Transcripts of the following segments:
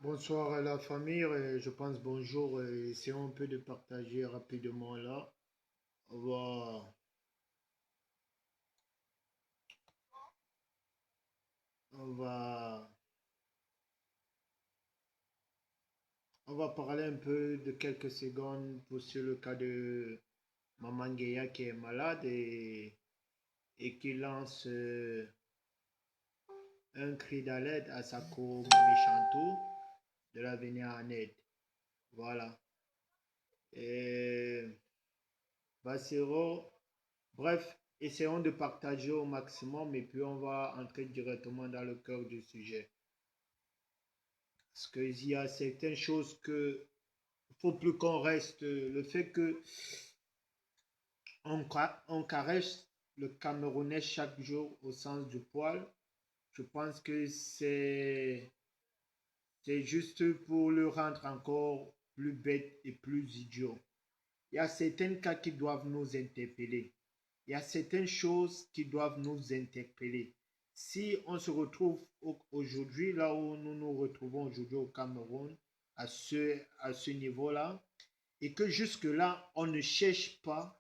Bonsoir à la famille, je pense bonjour, essayons un peu de partager rapidement là. On va, on va, on va parler un peu de quelques secondes pour sur le cas de Maman Guéa qui est malade et qui lance un cri d'aide à sa co-mamie Chantou de la venir en aide. Voilà. Et Bassero, bref, essayons de partager au maximum et puis on va entrer directement dans le cœur du sujet. Parce qu'il y a certaines choses que il faut plus qu'on reste. Le fait que on caresse le Camerounais chaque jour au sens du poil, je pense que c'est juste pour le rendre encore plus bête et plus idiot. Il y a certains cas qui doivent nous interpeller. Il y a certaines choses qui doivent nous interpeller. Si on se retrouve aujourd'hui, là où nous nous retrouvons aujourd'hui au Cameroun, à ce niveau-là, et que jusque-là, on ne cherche pas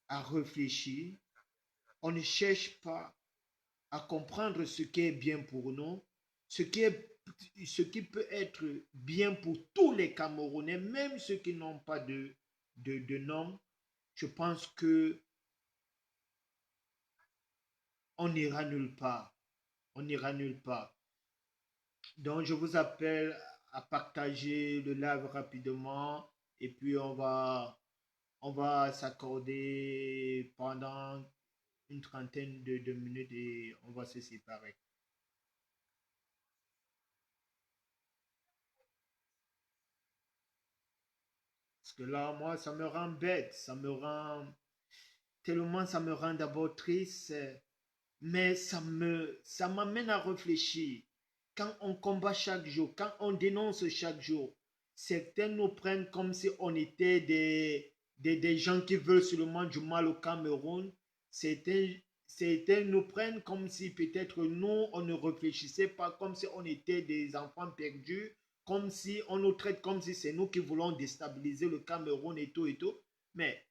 à réfléchir, on ne cherche pas à comprendre ce qui est bien pour nous, ce qui peut être bien pour tous les Camerounais, même ceux qui n'ont pas de nom, je pense que on n'ira nulle part. On n'ira nulle part. Donc, je vous appelle à partager le live rapidement et puis on va s'accorder pendant une trentaine de minutes et on va se séparer. Parce que là, moi, ça me rend bête, ça me rend tellement, ça me rend d'abord triste, mais ça m'amène à réfléchir. Quand on combat chaque jour, quand on dénonce chaque jour, certains nous prennent comme si on était des gens qui veulent seulement du mal au Cameroun. Certains, certains nous prennent comme si peut-être nous, on ne réfléchissait pas, comme si on était des enfants perdus, comme si on nous traite comme si c'est nous qui voulons déstabiliser le Cameroun et tout et tout. Mais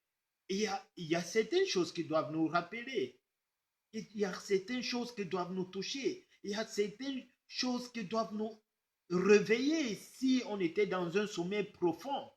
il y a certaines choses qui doivent nous rappeler. Il y a certaines choses qui doivent nous toucher. Il y a certaines choses qui doivent nous réveiller si on était dans un sommeil profond.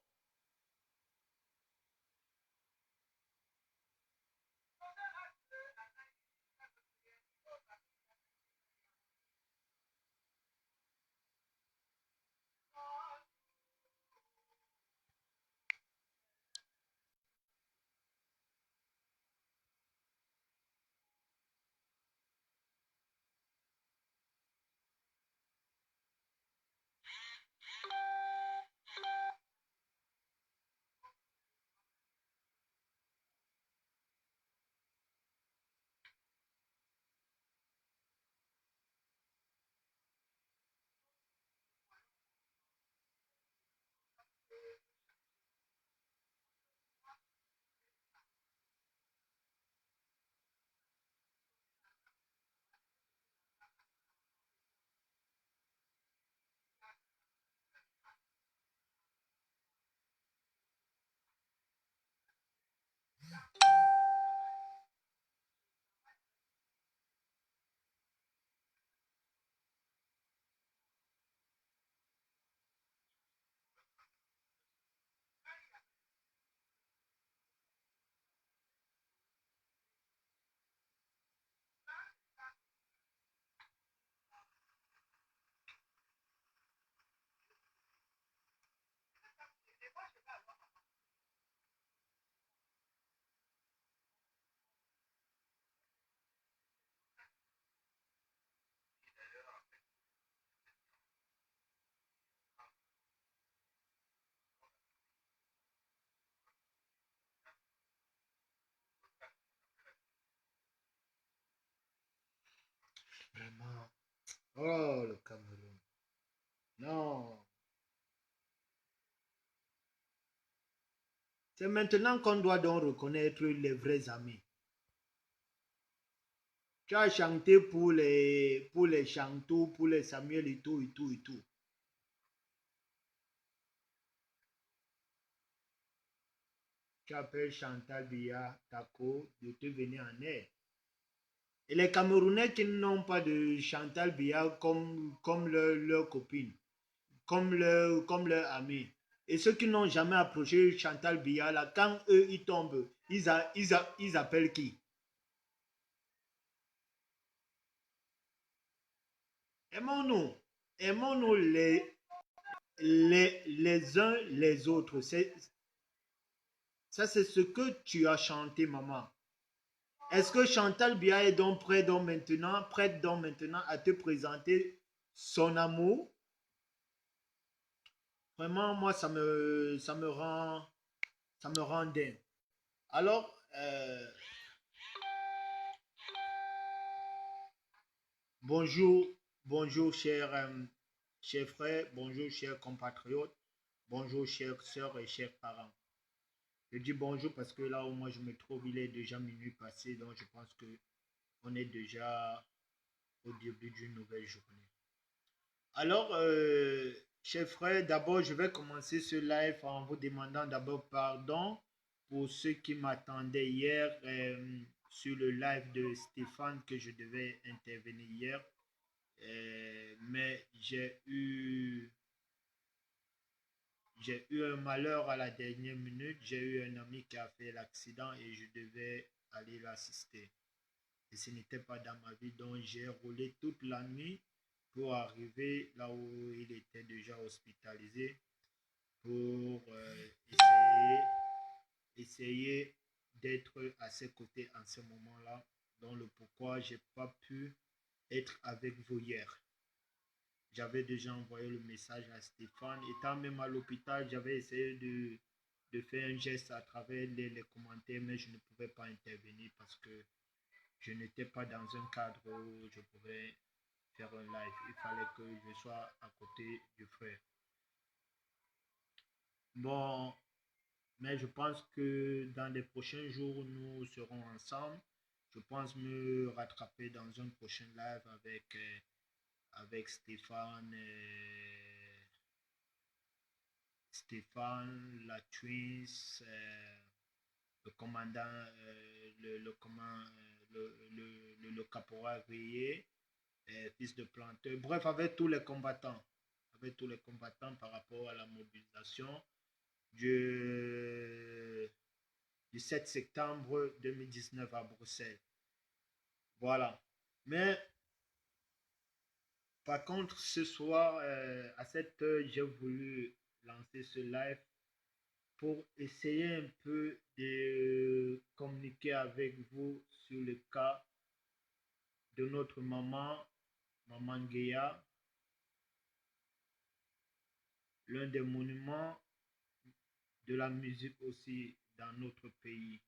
Vraiment. Oh, le Cameroun. Non. C'est maintenant qu'on doit donc reconnaître les vrais amis. Tu as chanté pour les chanteurs, pour les Samuel et tout, et tout, et tout. Tu appelles Chantal Biya Tako de te venir en aide. Et les Camerounais qui n'ont pas de Chantal Biya comme leur copine, comme leur ami. Et ceux qui n'ont jamais approché Chantal Biya, là, quand eux, ils tombent, ils appellent qui? Aimons-nous. Aimons-nous les uns les autres. Ça, c'est ce que tu as chanté, maman. Est-ce que Chantal Biya est donc prête donc maintenant à te présenter son amour? Vraiment, moi, ça me rend dingue. Alors, bonjour, bonjour, chers frères, bonjour, chers compatriotes, bonjour, chères sœurs et chers parents. Je dis bonjour parce que là où moi je me trouve, il est déjà minuit passé, donc je pense que on est déjà au début d'une nouvelle journée. Alors, chers frères, d'abord, je vais commencer ce live en vous demandant d'abord pardon pour ceux qui m'attendaient hier sur le live de Stéphane que je devais intervenir hier. Mais j'ai eu un malheur à la dernière minute. J'ai eu un ami qui a fait l'accident et je devais aller l'assister. Et ce n'était pas dans ma vie, donc j'ai roulé toute la nuit pour arriver là où il était déjà hospitalisé pour essayer d'être à ses côtés en ce moment-là, dans le pourquoi j'ai pas pu être avec vous hier. J'avais déjà envoyé le message à Stéphane. Étant même à l'hôpital, j'avais essayé de faire un geste à travers les commentaires, mais je ne pouvais pas intervenir parce que je n'étais pas dans un cadre où je pouvais faire un live. Il fallait que je sois à côté du frère. Bon, mais je pense que dans les prochains jours, nous serons ensemble. Je pense me rattraper dans un prochain live avec Stéphane, Stéphane, la Twins, le commandant, le caporal Veillé, fils de planteur. Bref, avec tous les combattants. Avec tous les combattants par rapport à la mobilisation du 7 septembre 2019 à Bruxelles. Voilà. Mais par contre, ce soir, à cette heure, j'ai voulu lancer ce live pour essayer un peu de communiquer avec vous sur le cas de notre maman Guéa, l'un des monuments de la musique aussi dans notre pays.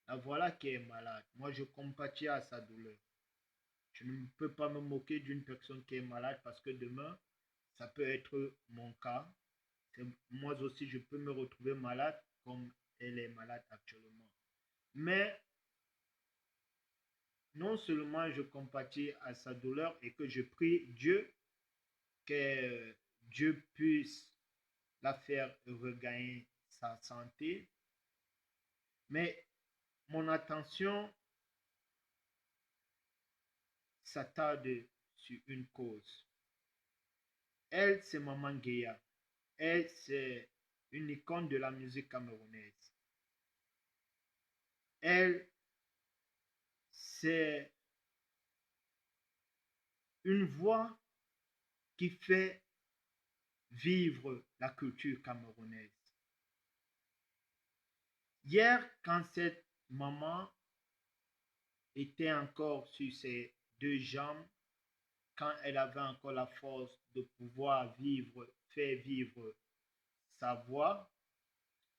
La voilà qui est malade. Moi, je compatis à sa douleur. Je ne peux pas me moquer d'une personne qui est malade parce que demain, ça peut être mon cas. Moi aussi, je peux me retrouver malade comme elle est malade actuellement. Mais non seulement je compatis à sa douleur et que je prie Dieu que Dieu puisse la faire regagner sa santé, mais mon attention s'attarde sur une cause. Elle, c'est Maman Guéa. Elle, c'est une icône de la musique camerounaise. Elle, c'est une voix qui fait vivre la culture camerounaise. Hier, quand cette maman était encore sur ses deux jambes, quand elle avait encore la force de pouvoir faire vivre sa voix,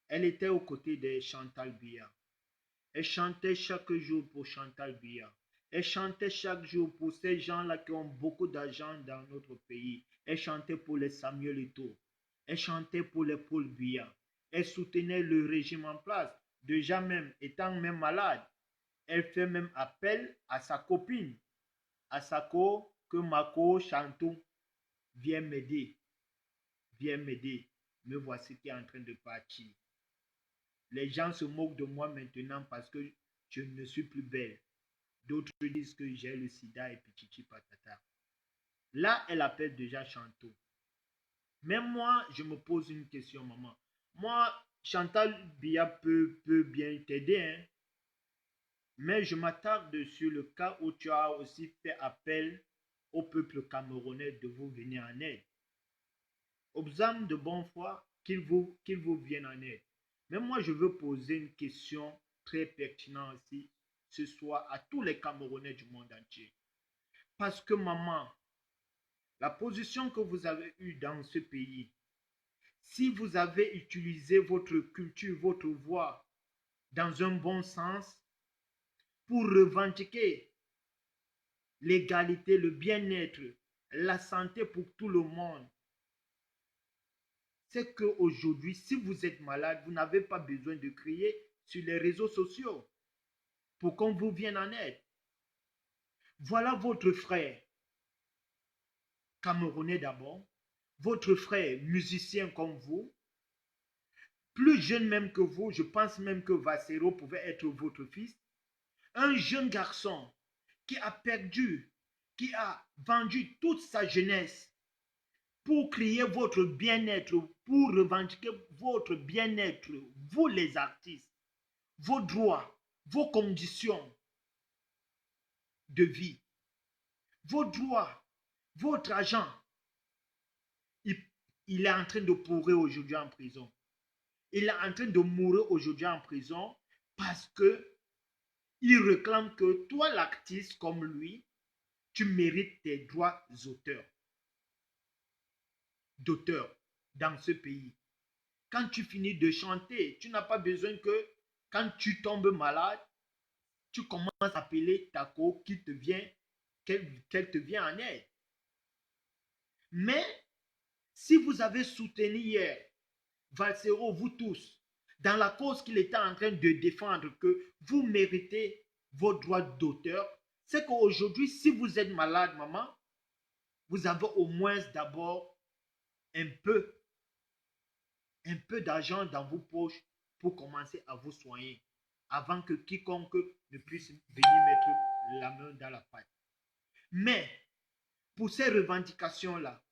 elle était aux côtés de Chantal Biya. Elle chantait chaque jour pour Chantal Biya. Elle chantait chaque jour pour ces gens-là qui ont beaucoup d'argent dans notre pays. Elle chantait pour les Samuel Eto'o. Elle chantait pour les Paul Biya. Elle soutenait le régime en place, déjà même étant même malade. Elle fait même appel à sa copine, à Sako, que Mako Chanton, viens m'aider, viens m'aider. Me voici qui est en train de partir. Les gens se moquent de moi maintenant parce que je ne suis plus belle. D'autres disent que j'ai le sida et pichichi patata. Là, elle appelle déjà Chanton. Mais moi, je me pose une question, maman. Moi, Chantal Biya peut bien t'aider, hein? Mais je m'attarde sur le cas où tu as aussi fait appel au peuple camerounais de vous venir en aide. Observe de bonne foi qu'il vous vienne en aide. Mais moi, je veux poser une question très pertinente aussi ce soir à tous les Camerounais du monde entier. Parce que maman, la position que vous avez eue dans ce pays, si vous avez utilisé votre culture, votre voix dans un bon sens pour revendiquer l'égalité, le bien-être, la santé pour tout le monde, c'est qu'aujourd'hui, si vous êtes malade, vous n'avez pas besoin de crier sur les réseaux sociaux pour qu'on vous vienne en aide. Voilà votre frère, camerounais d'abord, votre frère musicien comme vous, plus jeune même que vous, je pense même que Vassero pouvait être votre fils, un jeune garçon qui a perdu, qui a vendu toute sa jeunesse pour crier votre bien-être, pour revendiquer votre bien-être, vous les artistes, vos droits, vos conditions de vie, vos droits, votre argent. Il est en train de pourrir aujourd'hui en prison. Il est en train de mourir aujourd'hui en prison parce que il réclame que toi, l'artiste comme lui, tu mérites tes droits d'auteur dans ce pays. Quand tu finis de chanter, tu n'as pas besoin que quand tu tombes malade, tu commences à appeler Tako qui te vient, qu'elle te vient en aide. Mais si vous avez soutenu hier Valsero, vous tous, dans la cause qu'il était en train de défendre, que vous méritez vos droits d'auteur, c'est qu'aujourd'hui, si vous êtes malade, maman, vous avez au moins d'abord un peu d'argent dans vos poches pour commencer à vous soigner, avant que quiconque ne puisse venir mettre la main dans la pâte. Mais, pour ces revendications-là,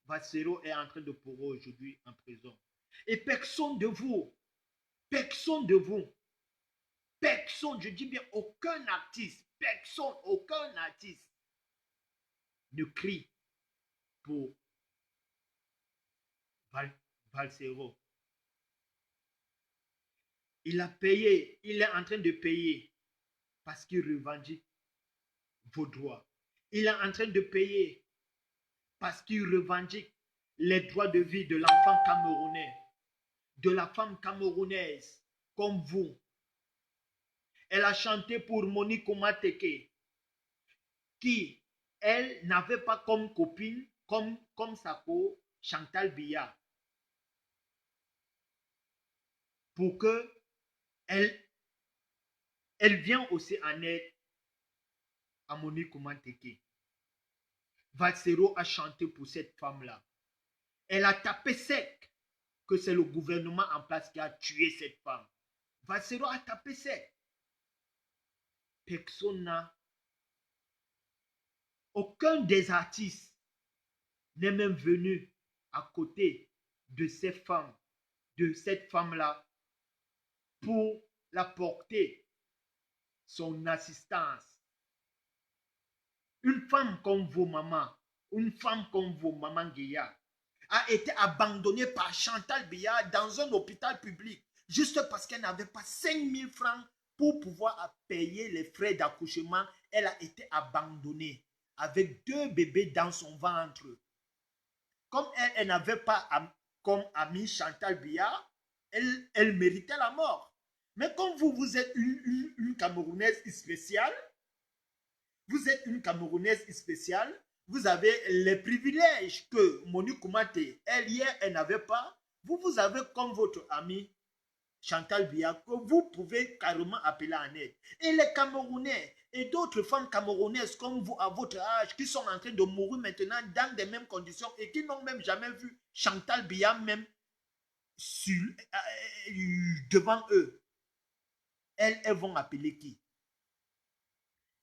Valsero est en train de pourrir aujourd'hui en prison. Et personne de vous, je dis bien aucun artiste ne crie pour Valsero. Il a payé, il est en train de payer parce qu'il revendique vos droits. Il est en train de payer parce qu'il revendique les droits de vie de l'enfant camerounais, de la femme camerounaise comme vous. Elle a chanté pour Monique Omateke, qui, elle, n'avait pas comme copine, comme Sako, Chantal Biya, pour que elle vienne aussi en aide à Monique Omateke. Valsero a chanté pour cette femme-là. Elle a tapé sec que c'est le gouvernement en place qui a tué cette femme. Valsero a tapé sec. Personne n'a, aucun des artistes n'est même venu à côté de cette femme-là pour la porter son assistance. Une femme comme vos mamans, maman Guéa, a été abandonnée par Chantal Biya dans un hôpital public juste parce qu'elle n'avait pas 5 000 francs pour pouvoir payer les frais d'accouchement. Elle a été abandonnée avec 2 bébés dans son ventre. Comme elle n'avait pas comme amie Chantal Biya, elle méritait la mort. Mais comme vous êtes une Camerounaise spéciale, vous avez les privilèges que Monique Koumate, elle hier, elle n'avait pas. Vous avez comme votre amie Chantal Biya, que vous pouvez carrément appeler en aide. Et les Camerounais et d'autres femmes camerounaises comme vous à votre âge qui sont en train de mourir maintenant dans les mêmes conditions et qui n'ont même jamais vu Chantal Biya même devant eux. Elles vont appeler qui?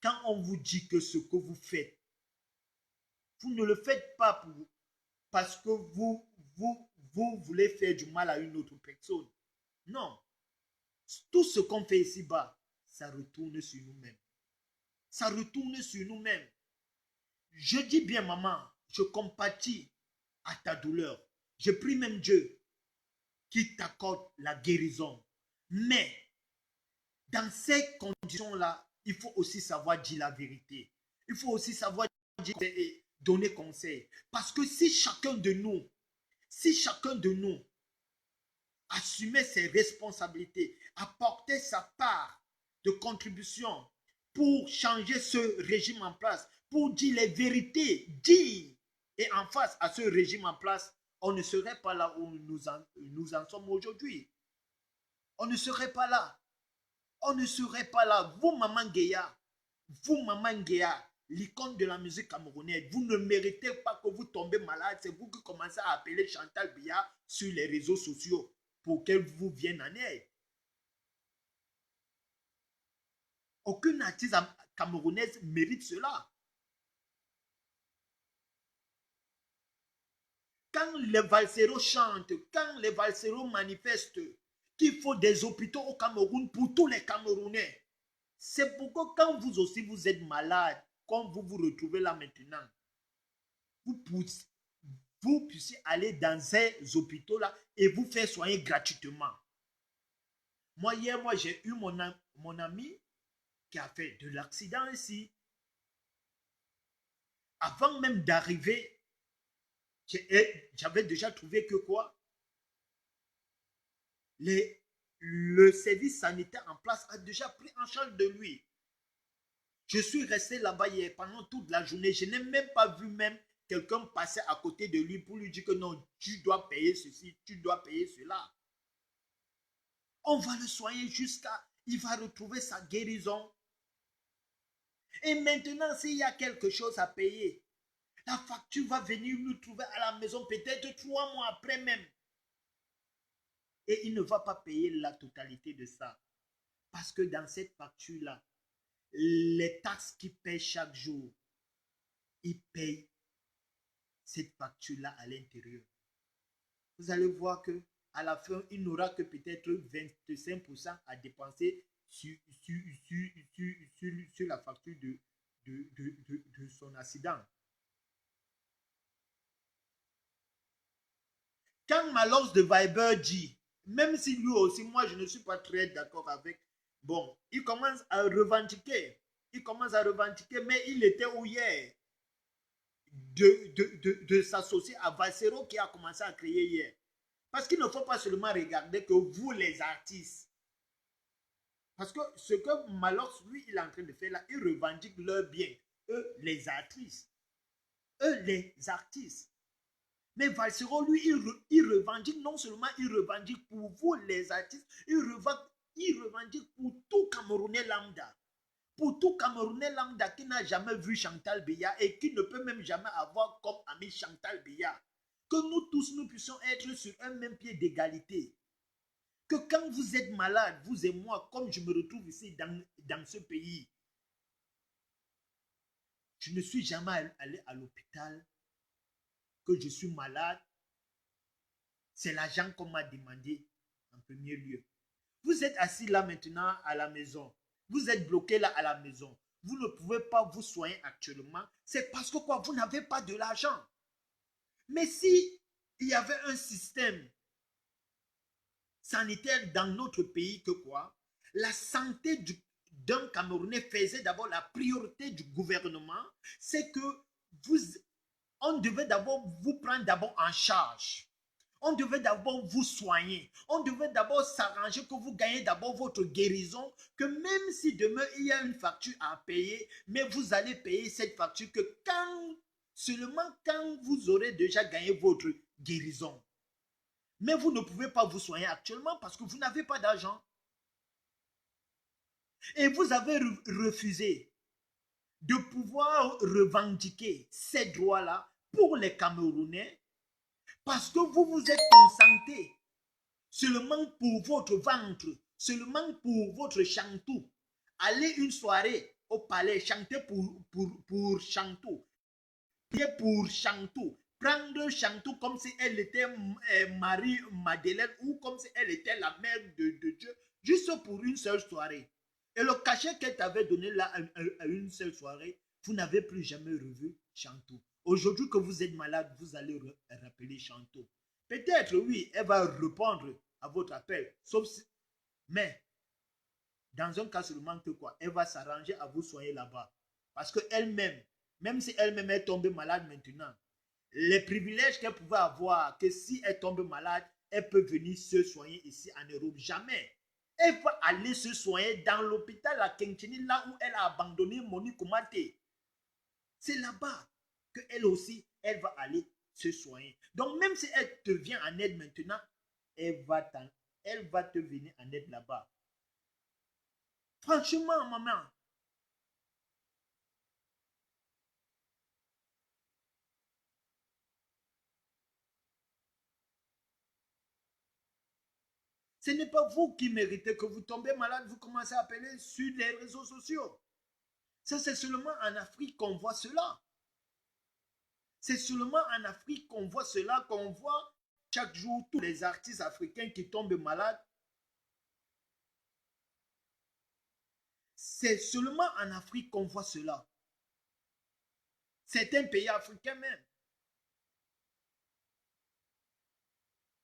Quand on vous dit que ce que vous faites, vous ne le faites pas parce que vous voulez faire du mal à une autre personne. Non. Tout ce qu'on fait ici-bas, ça retourne sur nous-mêmes. Ça retourne sur nous-mêmes. Je dis bien, maman, je compatis à ta douleur. Je prie même Dieu qui t'accorde la guérison. Mais, dans ces conditions-là, il faut aussi savoir dire la vérité. Il faut aussi savoir dire et donner conseil. Parce que si chacun de nous assumait ses responsabilités, apportait sa part de contribution pour changer ce régime en place, pour dire les vérités, dire et en face à ce régime en place, on ne serait pas là où nous en sommes aujourd'hui. On ne serait pas là. On ne serait pas là. Vous, Maman Guéa, l'icône de la musique camerounaise, vous ne méritez pas que vous tombez malade. C'est vous qui commencez à appeler Chantal Biya sur les réseaux sociaux pour qu'elle vous vienne en aide. Aucune artiste camerounaise mérite cela. Quand les valseros chantent, quand les valseros manifestent qu'il faut des hôpitaux au Cameroun pour tous les Camerounais, c'est pourquoi quand vous aussi vous êtes malade, comme vous vous retrouvez là maintenant, vous puissiez aller dans ces hôpitaux-là et vous faire soigner gratuitement. Moi, hier, j'ai eu mon ami qui a fait de l'accident ici. Avant même d'arriver, j'avais déjà trouvé que quoi? Le service sanitaire en place a déjà pris en charge de lui. Je suis resté là-bas hier pendant toute la journée. Je n'ai même pas vu même quelqu'un passer à côté de lui pour lui dire que non, tu dois payer ceci, tu dois payer cela. On va le soigner jusqu'à... Il va retrouver sa guérison. Et maintenant, s'il y a quelque chose à payer, la facture va venir nous trouver à la maison peut-être 3 mois après même. Et il ne va pas payer la totalité de ça. Parce que dans cette facture-là, les taxes qu'il paye chaque jour, il paye cette facture-là à l'intérieur. Vous allez voir que à la fin, il n'aura que peut-être 25% à dépenser sur la facture de son accident. Quand Malox de Viber dit, même si lui aussi, moi je ne suis pas très d'accord avec, bon, il commence à revendiquer, mais il était où hier de s'associer à Valsero qui a commencé à créer hier. Parce qu'il ne faut pas seulement regarder que vous les artistes. Parce que ce que Malox, lui, il est en train de faire là, il revendique leur bien. Eux, les artistes. Mais Valsero, lui, il revendique, non seulement il revendique pour vous, les artistes, il revendique pour tout Camerounais lambda. Pour tout Camerounais lambda qui n'a jamais vu Chantal Biya et qui ne peut même jamais avoir comme ami Chantal Biya. Que nous tous, nous puissions être sur un même pied d'égalité. Que quand vous êtes malade, vous et moi, comme je me retrouve ici dans ce pays, je ne suis jamais allé à l'hôpital, que je suis malade. C'est l'argent qu'on m'a demandé en premier lieu. Vous êtes assis là maintenant à la maison. Vous êtes bloqué là à la maison. Vous ne pouvez pas vous soigner actuellement. C'est parce que quoi? Vous n'avez pas de l'argent. Mais si il y avait un système sanitaire dans notre pays que quoi? La santé d'un Camerounais faisait d'abord la priorité du gouvernement. C'est que on devait d'abord vous prendre d'abord en charge. On devait d'abord vous soigner. On devait d'abord s'arranger que vous gagnez d'abord votre guérison. Que même si demain il y a une facture à payer, mais vous allez payer cette facture que seulement quand vous aurez déjà gagné votre guérison. Mais vous ne pouvez pas vous soigner actuellement parce que vous n'avez pas d'argent. Et vous avez refusé de pouvoir revendiquer ces droits-là pour les Camerounais parce que vous vous êtes concentré seulement pour votre ventre, seulement pour votre chantou. Allez une soirée au palais, chanter pour chantou, prier pour chantou, prendre chantou comme si elle était Marie-Madeleine ou comme si elle était la mère de Dieu, juste pour une seule soirée. Et le cachet qu'elle t'avait donné là à une seule soirée, vous n'avez plus jamais revu chantou. Aujourd'hui que vous êtes malade, vous allez rappeler chantou. Peut-être, oui, elle va répondre à votre appel, sauf si, mais dans un cas seulement que quoi, elle va s'arranger à vous soigner là-bas. Parce qu'elle-même, même si elle-même est tombée malade maintenant, les privilèges qu'elle pouvait avoir, que si elle tombe malade, elle peut venir se soigner ici en Europe. Jamais. Elle va aller se soigner dans l'hôpital à Kenkini, là où elle a abandonné Monique Koumate. C'est là-bas qu'elle aussi, elle va aller se soigner. Donc, même si elle te vient en aide maintenant, elle va te venir en aide là-bas. Franchement, maman, ce n'est pas vous qui méritez que vous tombez malade, vous commencez à appeler sur les réseaux sociaux. Ça, c'est seulement en Afrique qu'on voit cela. C'est seulement en Afrique qu'on voit cela, qu'on voit chaque jour tous les artistes africains qui tombent malades. C'est seulement en Afrique qu'on voit cela. Certains pays africains même.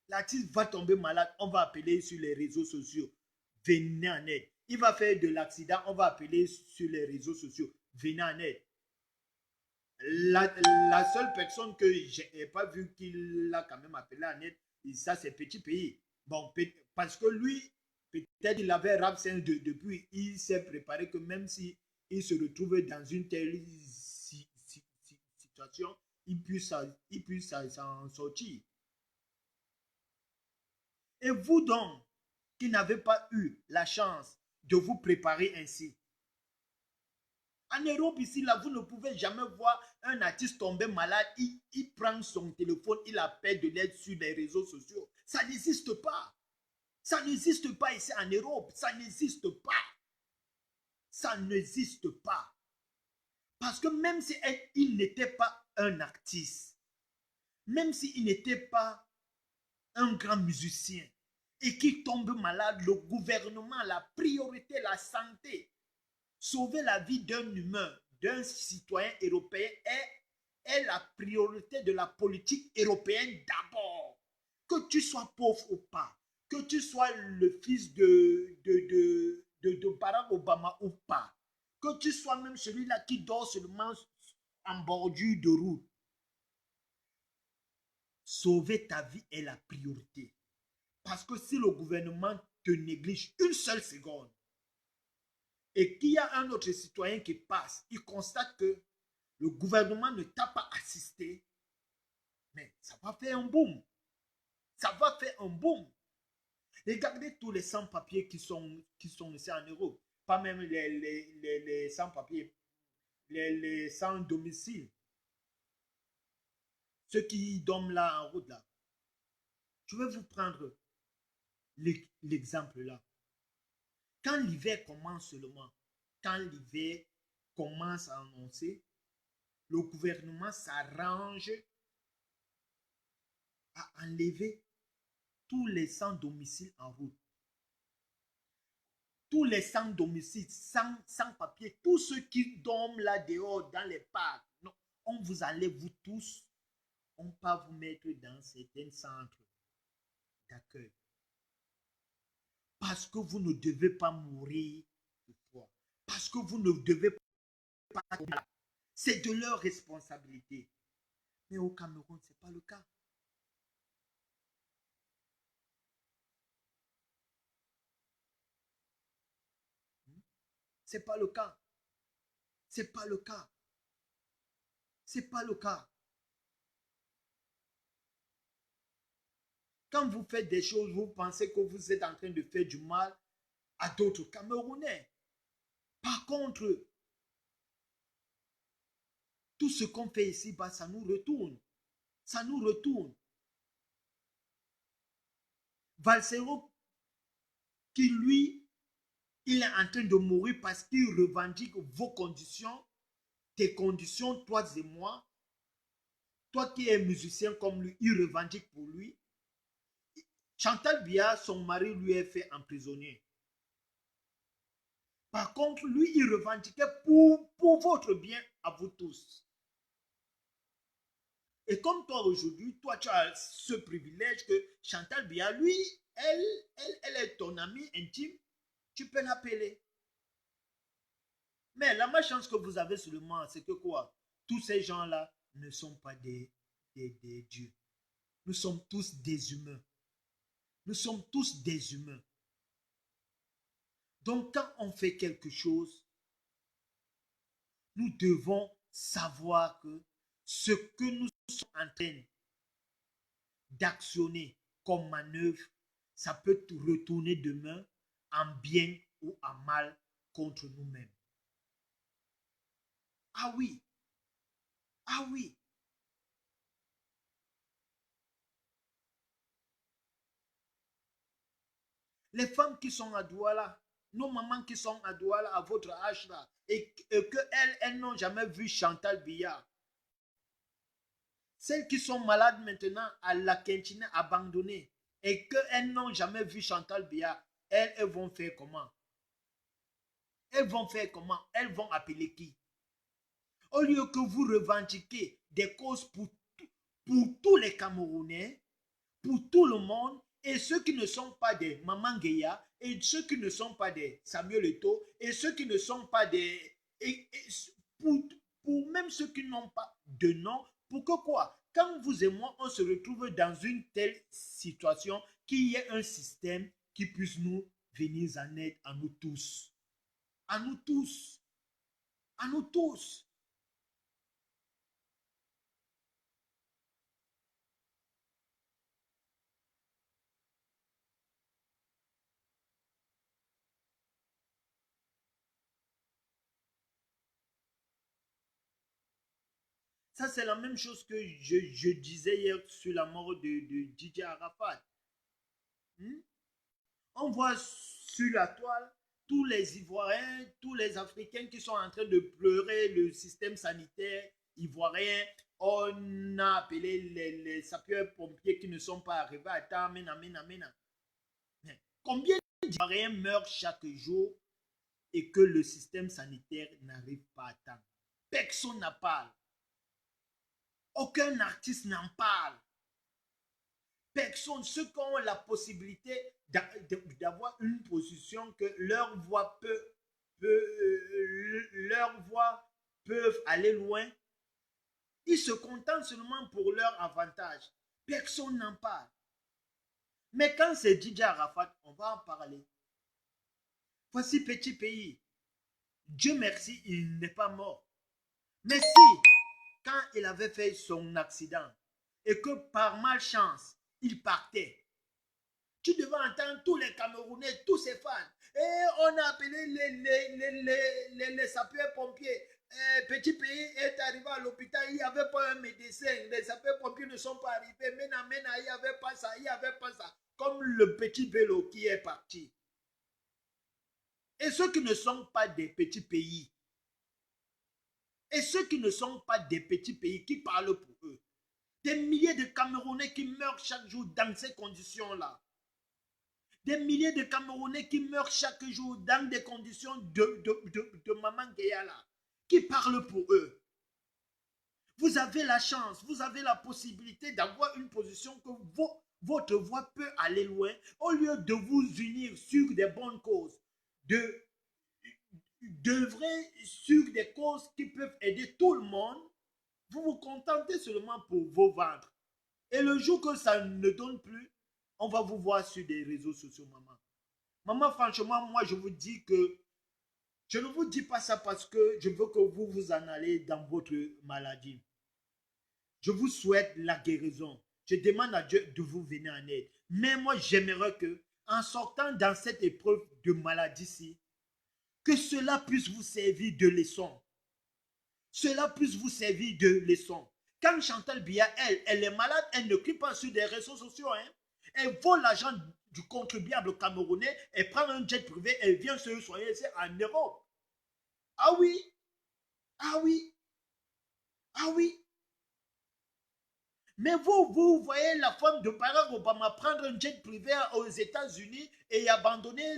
L'artiste va tomber malade, on va appeler sur les réseaux sociaux. Venez en aide. Il va faire de l'accident, on va appeler sur les réseaux sociaux. Venez en aide. La seule personne que je n'ai pas vu qu'il a quand même appelé en aide, ça c'est Petit Pays. Bon, parce que lui, peut-être il avait Rapsen depuis, il s'est préparé que même si il se retrouve dans une telle situation, il puisse s'en sortir. Et vous donc, qui n'avez pas eu la chance de vous préparer ainsi, en Europe, ici, là, vous ne pouvez jamais voir un artiste tomber malade, il prend son téléphone, il appelle de l'aide sur les réseaux sociaux. Ça n'existe pas. Ça n'existe pas ici en Europe. Ça n'existe pas. Ça n'existe pas. Parce que même si il n'était pas un artiste, même s'il n'était pas un grand musicien, et qu'il tombe malade, le gouvernement, la priorité, la santé, sauver la vie d'un humain, d'un citoyen européen est la priorité de la politique européenne d'abord. Que tu sois pauvre ou pas, que tu sois le fils de Barack Obama ou pas, que tu sois même celui-là qui dort seulement en bordure de route, sauver ta vie est la priorité. Parce que si le gouvernement te néglige une seule seconde, et qu'il y a un autre citoyen qui passe, il constate que le gouvernement ne t'a pas assisté, mais ça va faire un boom. Ça va faire un boom. Regardez tous les sans-papiers qui sont ici en Europe. Pas même les sans-papiers, les sans-domicile. Ceux qui dorment là en route là. Je vais vous prendre l'exemple là. Quand l'hiver commence seulement, quand l'hiver commence à annoncer, le gouvernement s'arrange à enlever tous les sans-domicile en route. Tous les sans-domicile, sans papier, tous ceux qui dorment là dehors dans les parcs, non, on vous enlève vous tous, on va vous mettre dans certains centres d'accueil. Parce que vous ne devez pas mourir de froid. Parce que vous ne devez pas. C'est de leur responsabilité. Mais au Cameroun, ce n'est pas le cas. Ce n'est pas le cas. Ce n'est pas le cas. Ce n'est pas le cas. Quand vous faites des choses, vous pensez que vous êtes en train de faire du mal à d'autres Camerounais. Par contre, tout ce qu'on fait ici, bah, ça nous retourne. Ça nous retourne. Valsero, qui lui, il est en train de mourir parce qu'il revendique vos conditions, tes conditions, toi et moi. Toi qui es musicien comme lui, il revendique pour lui. Chantal Biya, son mari lui est fait emprisonner. Par contre, lui, il revendiquait pour votre bien à vous tous. Et comme toi aujourd'hui, toi tu as ce privilège que Chantal Biya, lui, elle est ton amie intime, tu peux l'appeler. Mais la malchance que vous avez seulement, c'est que quoi? Tous ces gens-là ne sont pas des dieux. Nous sommes tous des humains. Nous sommes tous des humains. Donc quand on fait quelque chose, nous devons savoir que ce que nous sommes en train d'actionner comme manœuvre, ça peut retourner demain en bien ou en mal contre nous-mêmes. Ah oui, ah oui. Les femmes qui sont à Douala, nos mamans qui sont à Douala à votre âge là, et qu'elles n'ont jamais vu Chantal Biya. Celles qui sont malades maintenant à la cantine abandonnée et qu'elles n'ont jamais vu Chantal Biya, elles vont faire comment? Elles vont faire comment? Elles vont appeler qui? Au lieu que vous revendiquez des causes pour tous les Camerounais, pour tout le monde, et ceux qui ne sont pas des Maman Guéya, et ceux qui ne sont pas des Samuel Eto'o, et ceux qui ne sont pas des... pour même ceux qui n'ont pas de nom, pour que quoi? Quand vous et moi, on se retrouve dans une telle situation, qu'il y ait un système qui puisse nous venir en aide à nous tous. À nous tous. À nous tous. Ça, c'est la même chose que je disais hier sur la mort de Didier Arafat. Hmm? On voit sur la toile tous les Ivoiriens, tous les Africains qui sont en train de pleurer le système sanitaire ivoirien. On a appelé les sapeurs-pompiers qui ne sont pas arrivés à temps. Combien d'Ivoiriens meurent chaque jour et que le système sanitaire n'arrive pas à temps? Personne n'en parle. Aucun artiste n'en parle. Personne, ceux qui ont la possibilité d'avoir une position que leur voix leur voix peuvent aller loin, ils se contentent seulement pour leur avantage. Personne n'en parle. Mais quand c'est Didier Arafat, on va en parler. Voici petit pays. Dieu merci, il n'est pas mort. Mais si, quand il avait fait son accident et que par malchance, il partait, tu devais entendre tous les Camerounais, tous ses fans. Et on a appelé les sapeurs-pompiers. Petit pays est arrivé à l'hôpital, il n'y avait pas un médecin. Les sapeurs-pompiers ne sont pas arrivés. Mena, il n'y avait pas ça, il n'y avait pas ça. Comme le petit vélo qui est parti. Et ceux qui ne sont pas des petits pays, et ceux qui ne sont pas des petits pays, qui parlent pour eux. Des milliers de Camerounais qui meurent chaque jour dans ces conditions-là. Des milliers de Camerounais qui meurent chaque jour dans des conditions de Maman Guéala, qui parlent pour eux. Vous avez la chance, vous avez la possibilité d'avoir une position que votre voix peut aller loin, au lieu de vous unir sur des bonnes causes, d'œuvrer sur des causes qui peuvent aider tout le monde. Vous vous contentez seulement pour vos ventres. Et le jour que ça ne donne plus, on va vous voir sur des réseaux sociaux, maman. Maman, franchement, moi, je vous dis que je ne vous dis pas ça parce que je veux que vous vous en allez dans votre maladie. Je vous souhaite la guérison. Je demande à Dieu de vous venir en aide. Mais moi, j'aimerais que, en sortant dans cette épreuve de maladie-ci, que cela puisse vous servir de leçon. Cela puisse vous servir de leçon. Quand Chantal Biya, elle est malade, elle ne crie pas sur des réseaux sociaux. Hein. Elle vole l'argent du contribuable camerounais, elle prend un jet privé, elle vient se soigner en Europe. Ah oui, ah oui, ah oui. Mais vous voyez la femme de Barack Obama prendre un jet privé aux États-Unis et abandonner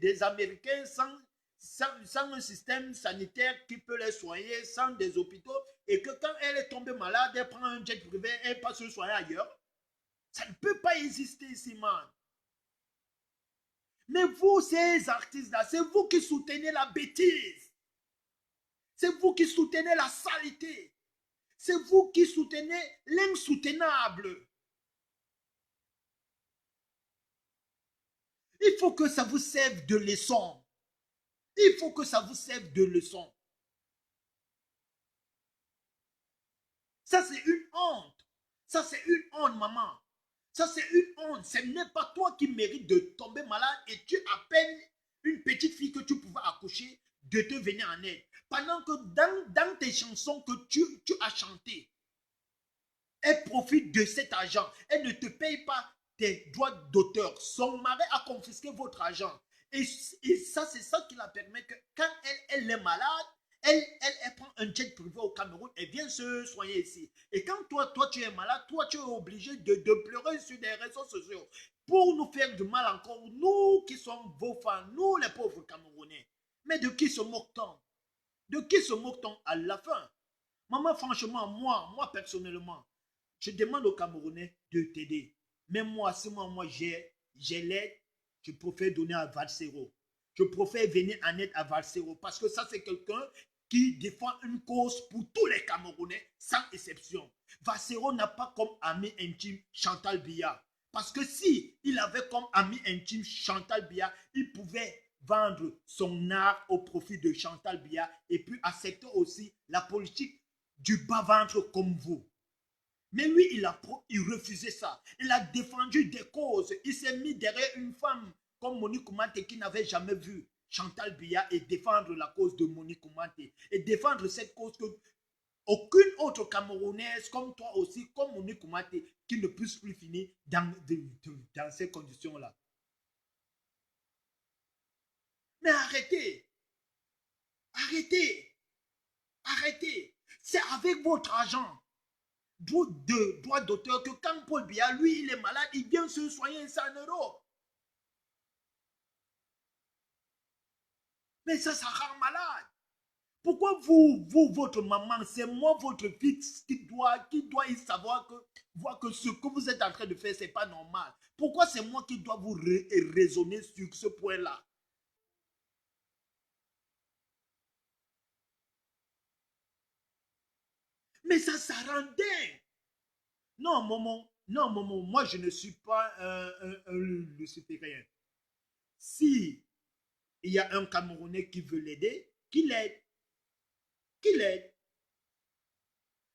des Américains sans un système sanitaire qui peut les soigner, sans des hôpitaux, et que quand elle est tombée malade, elle prend un jet privé, elle passe se soigner ailleurs. Ça ne peut pas exister ici, man. Mais vous, ces artistes-là, c'est vous qui soutenez la bêtise. C'est vous qui soutenez la saleté. C'est vous qui soutenez l'insoutenable. Il faut que ça vous serve de leçon. Il faut que ça vous serve de leçon. Ça, c'est une honte. Ça, c'est une honte, maman. Ça, c'est une honte. Ce n'est pas toi qui mérites de tomber malade et tu appelles une petite fille que tu pouvais accoucher de te venir en aide. Pendant que dans tes chansons que tu as chantées, elle profite de cet argent. Elle ne te paye pas tes droits d'auteur. Son mari a confisqué votre argent. Et ça, c'est ça qui la permet que quand elle est malade, elle prend un jet privé au Cameroun et vient se soigner ici. Et quand toi tu es malade, toi, tu es obligé de pleurer sur des réseaux sociaux pour nous faire du mal encore, nous qui sommes vos fans, nous les pauvres Camerounais. Mais de qui se moque-t-on? De qui se moque-t-on à la fin? Maman, franchement, moi personnellement, je demande aux Camerounais de t'aider. Même moi, si moi j'ai l'aide, je préfère donner à Valsero. Je préfère venir en aide à Valsero parce que ça, c'est quelqu'un qui défend une cause pour tous les Camerounais, sans exception. Valsero n'a pas comme ami intime Chantal Biya. Parce que si il avait comme ami intime Chantal Biya, il pouvait vendre son art au profit de Chantal Biya et puis accepter aussi la politique du bas-ventre comme vous. Mais lui, il refusait ça. Il a défendu des causes. Il s'est mis derrière une femme comme Monique Koumate qui n'avait jamais vu Chantal Biya et défendre la cause de Monique Koumate. Et défendre cette cause que aucune autre Camerounaise comme toi aussi, comme Monique Koumate, qui ne puisse plus finir dans ces conditions-là. Mais arrêtez, arrêtez, arrêtez. C'est avec votre argent de droit d'auteur que quand Paul Biya, lui, il est malade, il vient se soigner 100 €. Mais ça rend malade. Pourquoi votre maman, c'est moi, votre fils, qui doit y savoir que, voir que ce que vous êtes en train de faire, c'est pas normal. Pourquoi c'est moi qui dois vous raisonner sur ce point-là? Mais ça rend dingue. Non, maman, non, maman, moi, je ne suis pas un luciférien. Si il y a un Camerounais qui veut l'aider, qu'il l'aide, qu'il l'aide.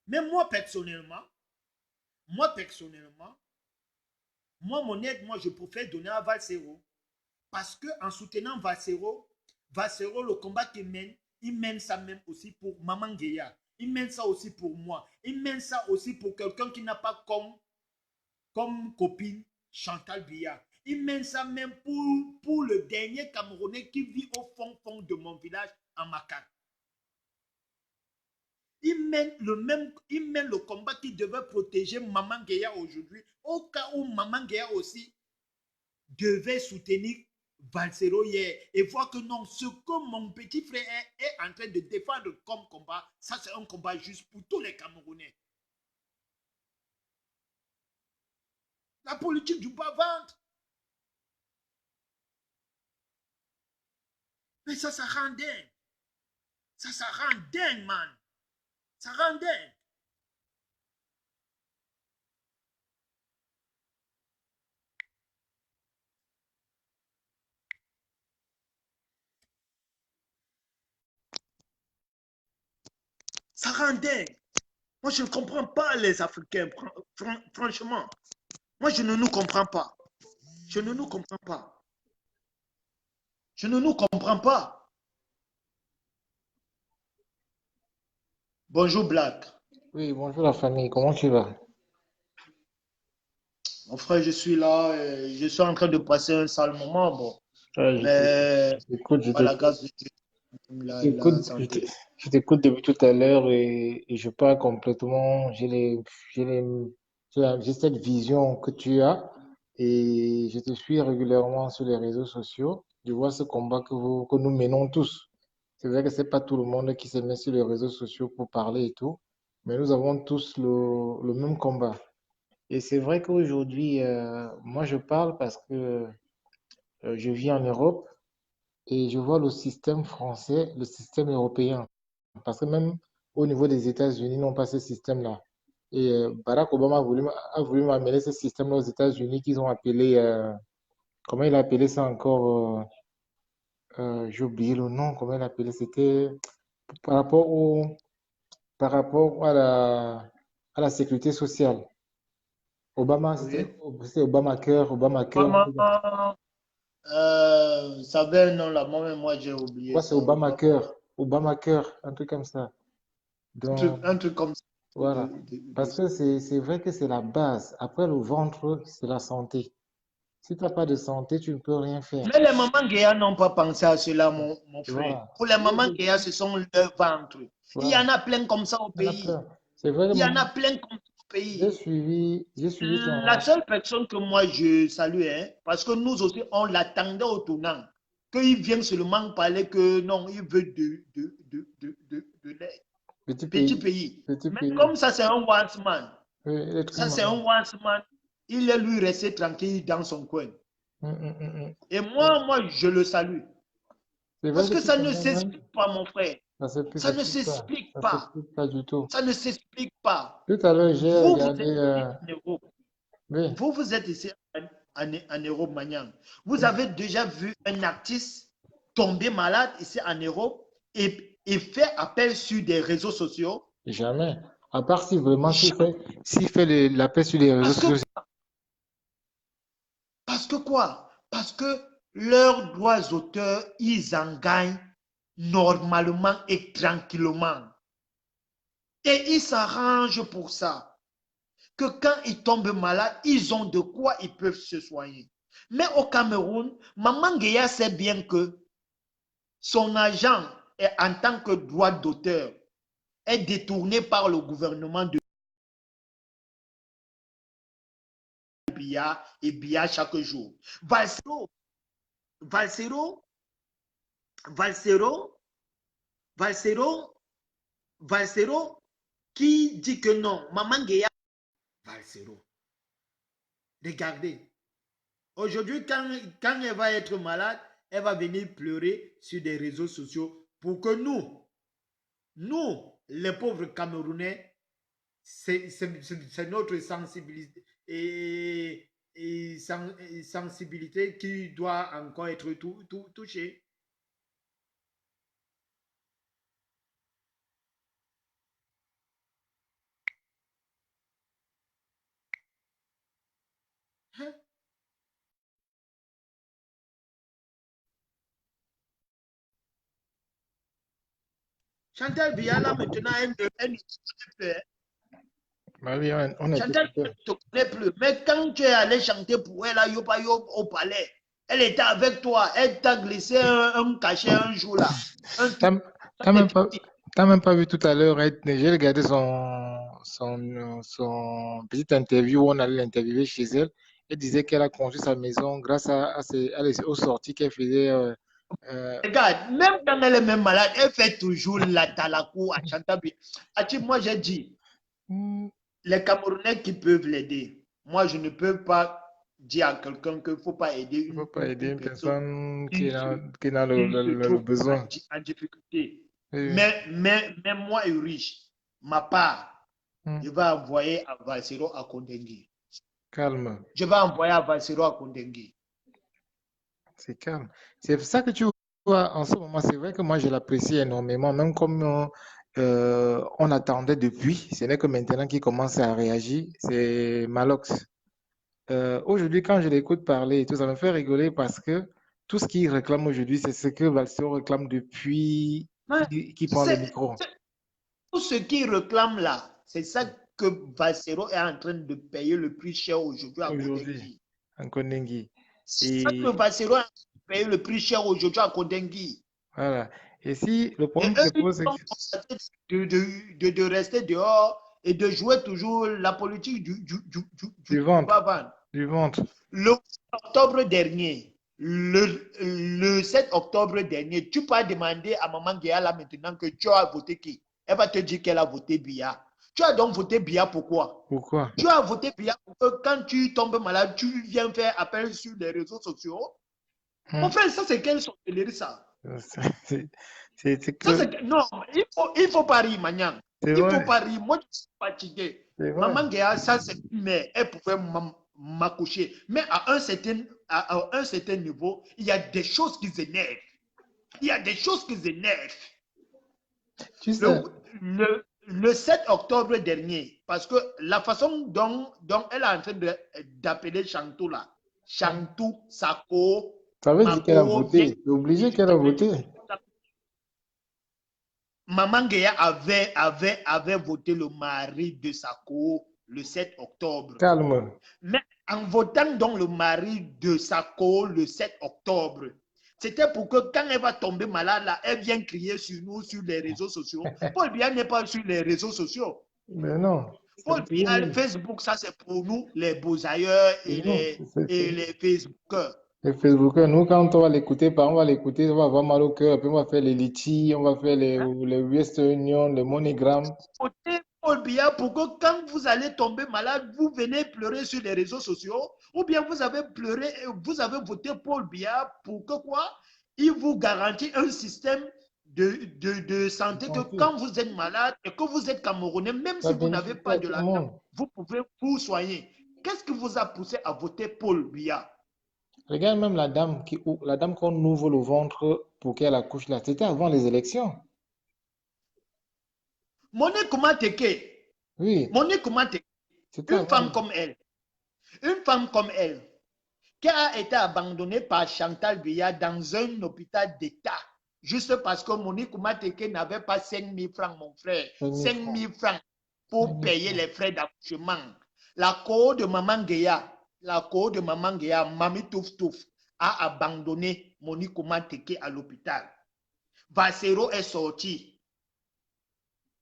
Mais moi personnellement, moi, mon aide, moi, je préfère donner à Valsero. Parce que en soutenant Valsero, le combat qu'il mène, il mène ça même aussi pour Maman Guéya. Il mène ça aussi pour moi. Il mène ça aussi pour quelqu'un qui n'a pas comme copine Chantal Biya. Il mène ça même pour le dernier Camerounais qui vit au fond de mon village en Macaque. Il mène le combat qui devait protéger Maman Guéya aujourd'hui, au cas où Maman Guéya aussi devait soutenir Valsero hier et voir que non, ce que mon petit frère est en train de défendre comme combat, ça c'est un combat juste pour tous les Camerounais. La politique du bas-ventre, mais ça rend dingue. Ça rend dingue, man. Ça rend dingue. Ça rend dingue. Moi, je ne comprends pas les Africains, franchement. Moi, je ne nous comprends pas. Je ne nous comprends pas. Je ne nous comprends pas. Bonjour, Black. Oui, bonjour la famille, comment tu vas? Mon frère, je suis là. Je suis en train de passer un sale moment. Bon. Ouais, Mais je t'écoute, par la grâce de Dieu, la je santé. je t'écoute depuis tout à l'heure et je parle complètement, j'ai les, j'ai cette vision que tu as et je te suis régulièrement sur les réseaux sociaux. Je vois ce combat que nous menons tous. C'est vrai que c'est pas tout le monde qui se met sur les réseaux sociaux pour parler et tout, mais nous avons tous le même combat. Et c'est vrai qu'aujourd'hui, moi je parle parce que je vis en Europe et je vois le système français, le système européen. Parce que même au niveau des États-Unis, ils n'ont pas ce système-là. Et Barack Obama a voulu m'amener ce système-là aux États-Unis qu'ils ont appelé, comment il a appelé ça encore? J'ai oublié le nom, comment il a appelé, c'était par rapport par rapport à la sécurité sociale. Obama, Oui. c'était Obamacare, Obamacare. Maman, ça avait un nom là. Moi, j'ai oublié Ouais, c'est ça. Obamacare, Obamacare, un truc comme ça. Donc, Un truc comme ça. voilà. Parce que c'est vrai que c'est la base. Après le ventre, c'est la santé. Si tu n'as pas de santé, tu ne peux rien faire. Mais les mamans Guéa n'ont pas pensé à cela, mon frère. Voilà. Pour les mamans Guéa, ce sont leurs ventres. Il y en Voilà. a plein comme ça au Il y en a pays. plein. C'est vrai que Il y en a maman, plein comme ça au pays. j'ai suivi La seule personne que moi je salue, hein, parce que nous aussi, on l'attendait au tournant, qu'il vienne seulement parler que non, il veut de l'aide. petit Petit pays, pays. petit Mais pays. comme ça, c'est un once man. Oui, il est très Ça, c'est un malin. once man. Il est lui resté tranquille dans son coin. Et C'est moi, je le salue. c'est vrai Parce que que tu ça ne connais même, s'explique pas, mon frère. Ça ça ne s'explique pas. s'explique Ça pas. s'explique pas du tout. Ça ne s'explique pas. Tout à l'heure, j'ai Vous regardé, êtes ici en Europe. oui, Vous êtes ici en Europe, Magnan. Vous avez déjà vu un artiste tomber malade ici en Europe et faire appel sur des réseaux sociaux? jamais. À part si vraiment Jamais. s'il fait la paix sur les réseaux Parce que, sociaux. parce que quoi? Parce que leurs droits d'auteur, ils en gagnent normalement et tranquillement. Et ils s'arrangent pour ça. Que quand ils tombent malades, ils ont de quoi ils peuvent se soigner. Mais au Cameroun, Maman Gueye sait bien que son agent en tant que droit d'auteur est détourné par le gouvernement de Biya et Biya chaque jour. Valsero, Valsero, Valsero, Valsero, Valsero, qui dit que non, Maman Gueye, Valsero. Regardez, aujourd'hui, quand elle va être malade, elle va venir pleurer sur des réseaux sociaux pour que nous, les pauvres Camerounais, c'est notre sensibilité et sensibilité qui doit encore être touchée. Hein? Chantal Biala, maintenant, elle ne connaît plus. Hein. Bah oui, on a été Chantal ne coupé. te connaît plus. Mais quand tu es allé chanter pour elle à Yopayo au palais, elle était avec toi. Elle t'a glissé un cachet un jour là. Un truc. T'as t'as même pas, t'as même pas vu tout à l'heure, j'ai regardé son petite interview où on allait l'interviewer chez elle. Elle disait qu'elle a construit sa maison grâce aux sorties qu'elle faisait. Euh, Regarde, même quand elle est même malade, elle fait toujours la talakou à Chantal. Moi, j'ai dit, hmm, les Camerounais qui peuvent l'aider. Moi, je ne peux pas dire à quelqu'un qu'il ne faut pas aider il ne faut pas aider une une personne personne qui qui est dans se le trouve besoin. en difficulté. Oui, oui. Mais moi, riche, ma part, Hmm, je vais envoyer à Valsero à Kondengi. calme, Je vais envoyer à Valsero à Kondengi. c'est calme. C'est ça que tu vois en ce moment. C'est vrai que moi, je l'apprécie énormément, même comme on attendait depuis. Ce n'est que maintenant qu'il commence à réagir. C'est Malox. Aujourd'hui, quand je l'écoute parler, et tout ça me fait rigoler parce que tout ce qu'il réclame aujourd'hui, c'est ce que Valsero réclame depuis Mais qu'il prend le c'est micro. c'est- tout ce qu'ils réclament là, c'est ça que Valsero est en train de payer le plus cher aujourd'hui à Aujourd'hui, Kodengui. en Kondengi. C'est ça que Et Valsero est en train de payer le plus cher aujourd'hui à Kodengui. voilà. Et si le Et problème qui eux, se ils pose, c'est que sont constatés de rester dehors et de jouer toujours la politique du du ventre, bavard. du ventre. Le 7 octobre dernier, le 7 octobre dernier, tu peux demander à Maman Guéa là maintenant que tu as voté qui? Elle va te dire qu'elle a voté Bia. Tu as donc voté Bia pourquoi? Pourquoi? Tu as voté Bia pour que quand tu tombes malade, tu viens faire appel sur les réseaux sociaux. Mon Hmm. frère, ça c'est quelle sorcellerie ça? C'est c'est Ça que, c'est non, il faut pas rire, Magnan. c'est Il faut vrai, pas rire. Moi, je suis fatigué. c'est vrai. Maman Guéa, ça c'est une mère. Elle pouvait m'accoucher. Mais à un certain niveau, il y a des choses qui énervent. Il y a des choses qui énervent. Tu sais, Le, le 7 octobre dernier, parce que la façon dont elle est en train d'appeler Chantou là, Chantou, Sako, ça veut dire qu'elle a Mako, viens. voté. C'est obligé qu'elle a voté. Maman Gueye avait voté le mari de Sako le 7 octobre. Calme. Mais en votant donc le mari de Sako le 7 octobre, c'était pour que quand elle va tomber malade, là, elle vienne crier sur nous sur les réseaux sociaux. Paul Biya n'est pas sur les réseaux sociaux. Mais non, c'est Paul pour Biya, nous. Facebook, ça c'est pour nous, les beaux ailleurs C'est et nous. les Facebookers. Les Facebookers, nous, quand on va l'écouter, on va l'écouter, on va avoir mal au cœur, puis on va faire les litchis, on va faire Hein? les Western Union, les MoneyGram. Votez Paul Biya pour que quand vous allez tomber malade, vous venez pleurer sur les réseaux sociaux, ou bien vous avez pleuré, vous avez voté Paul Biya pour que quoi? Il vous garantit un système de santé que Santé. quand vous êtes malade et que vous êtes Camerounais, même Ça si vous n'avez bénéficie pas à de tout le l'argent, monde. vous pouvez vous soigner. Qu'est-ce qui vous a poussé à voter Paul Biya? Regarde même la dame qu'on ouvre le ventre pour qu'elle accouche là. C'était avant les élections. Monique Kumateke, Oui, Monique Kumateke, c'était une avant. femme comme elle, une femme comme elle, qui a été abandonnée par Chantal Biya dans un hôpital d'État, juste parce que Monique Mateke n'avait pas 5 000 francs, mon frère. 5 000 5 francs. 000 francs 5 pour 000 payer francs. les frais d'accouchement. La cour de Maman Guéa, Mami Touf Touf, a abandonné Monique Mateke à l'hôpital. Vasero est sorti.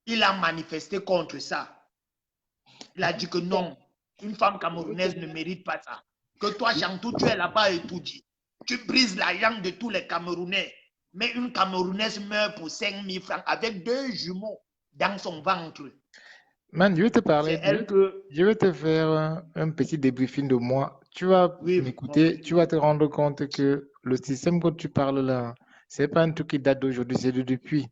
Il a manifesté contre ça. Il a dit que non, une femme camerounaise ne mérite pas ça. Que toi, Chantou, tu es là-bas et tout dit. Tu brises la jambe de tous les Camerounais. Mais une Camerounaise meurt pour 5 000 francs avec 2 jumeaux dans son ventre. Man, je vais te parler, C'est elle que... je vais te faire un petit débriefing de moi. Tu vas Oui, mon m'écouter, frère. tu vas te rendre compte que le système que tu parles là, c'est pas un truc qui date d'aujourd'hui, c'est de depuis.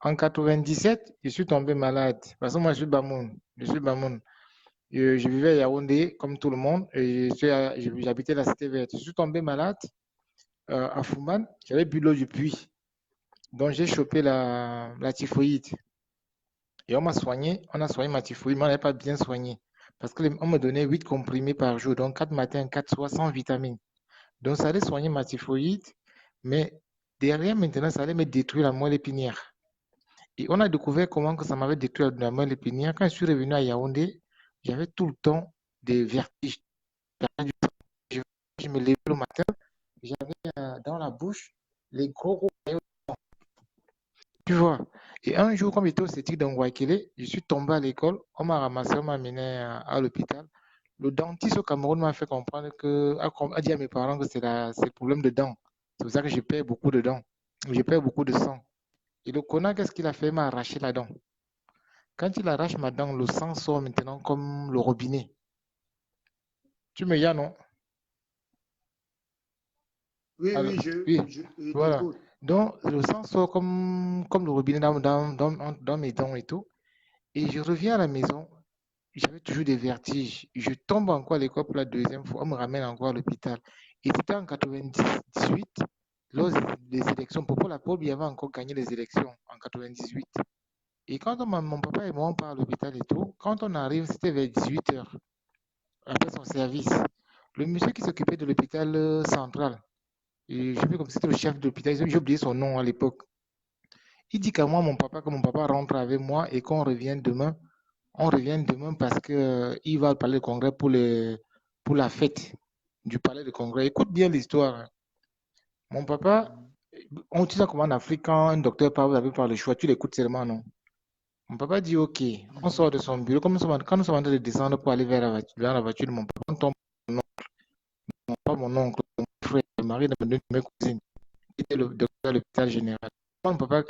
En 97, je suis tombé malade. Parce que moi, je suis Bamoun. Je suis Bamoun. Je vivais à Yaoundé, comme tout le monde, et j'habitais la cité verte. Je suis tombé malade à Fouman. J'avais bu l'eau du puits. Donc, j'ai chopé la typhoïde. Et on m'a soigné, on a soigné ma typhoïde, mais on n'avait pas bien soigné. Parce qu'on me donnait 8 comprimés par jour, donc 4 matins, 4 soirs sans vitamines. Donc ça allait soigner ma typhoïde, mais derrière maintenant, ça allait me détruire la moelle épinière. Et on a découvert comment que ça m'avait détruit la moelle épinière. Quand je suis revenu à Yaoundé, j'avais tout le temps des vertiges. Je, je me levais le matin, j'avais dans la bouche les gros caillots. Tu vois. Et un jour, comme j'étais au CETIC d'Angouakele, je suis tombé à l'école, on m'a ramassé, on m'a amené à l'hôpital. Le dentiste au Cameroun m'a fait comprendre a dit à mes parents que c'est le problème de dents. C'est pour ça que je perds beaucoup de dents. Je perds beaucoup de sang. Et le connard, qu'est-ce qu'il a fait? Il m'a arraché la dent. Quand il arrache ma dent, le sang sort maintenant comme le robinet. Tu me dis non? Oui, Alors, oui, oui, je voilà. t'écoute. Donc, le sang sort comme le robinet dans mes dents et tout. Et je reviens à la maison, j'avais toujours des vertiges. Je tombe encore à l'école pour la deuxième fois. On me ramène encore à l'hôpital. Et c'était en 98, lors des élections. Pour la pauvre, il y avait encore gagné les élections en 98. Et quand mon papa et moi, on part à l'hôpital et tout, quand on arrive, c'était vers 18 heures, après son service. Le monsieur qui s'occupait de l'hôpital central, et je sais plus comme c'était le chef de l'hôpital, j'ai oublié son nom à l'époque. Il dit qu'à moi, que mon papa rentre avec moi et qu'on revienne demain. On revient demain parce que, il va au palais de congrès pour la fête du palais de congrès. Écoute bien l'histoire, hein. Mon papa, Mhm. on dit ça comme en Afrique, quand un docteur parle avec par le choix, tu l'écoutes seulement, non? Mon papa dit OK, on Mhm. sort de son bureau. Comme quand nous sommes en train de descendre pour aller vers la voiture de mon papa, on tombe pas mon oncle, mon frère, le mari de mes cousines, qui était le docteur à l'hôpital général. Mon papa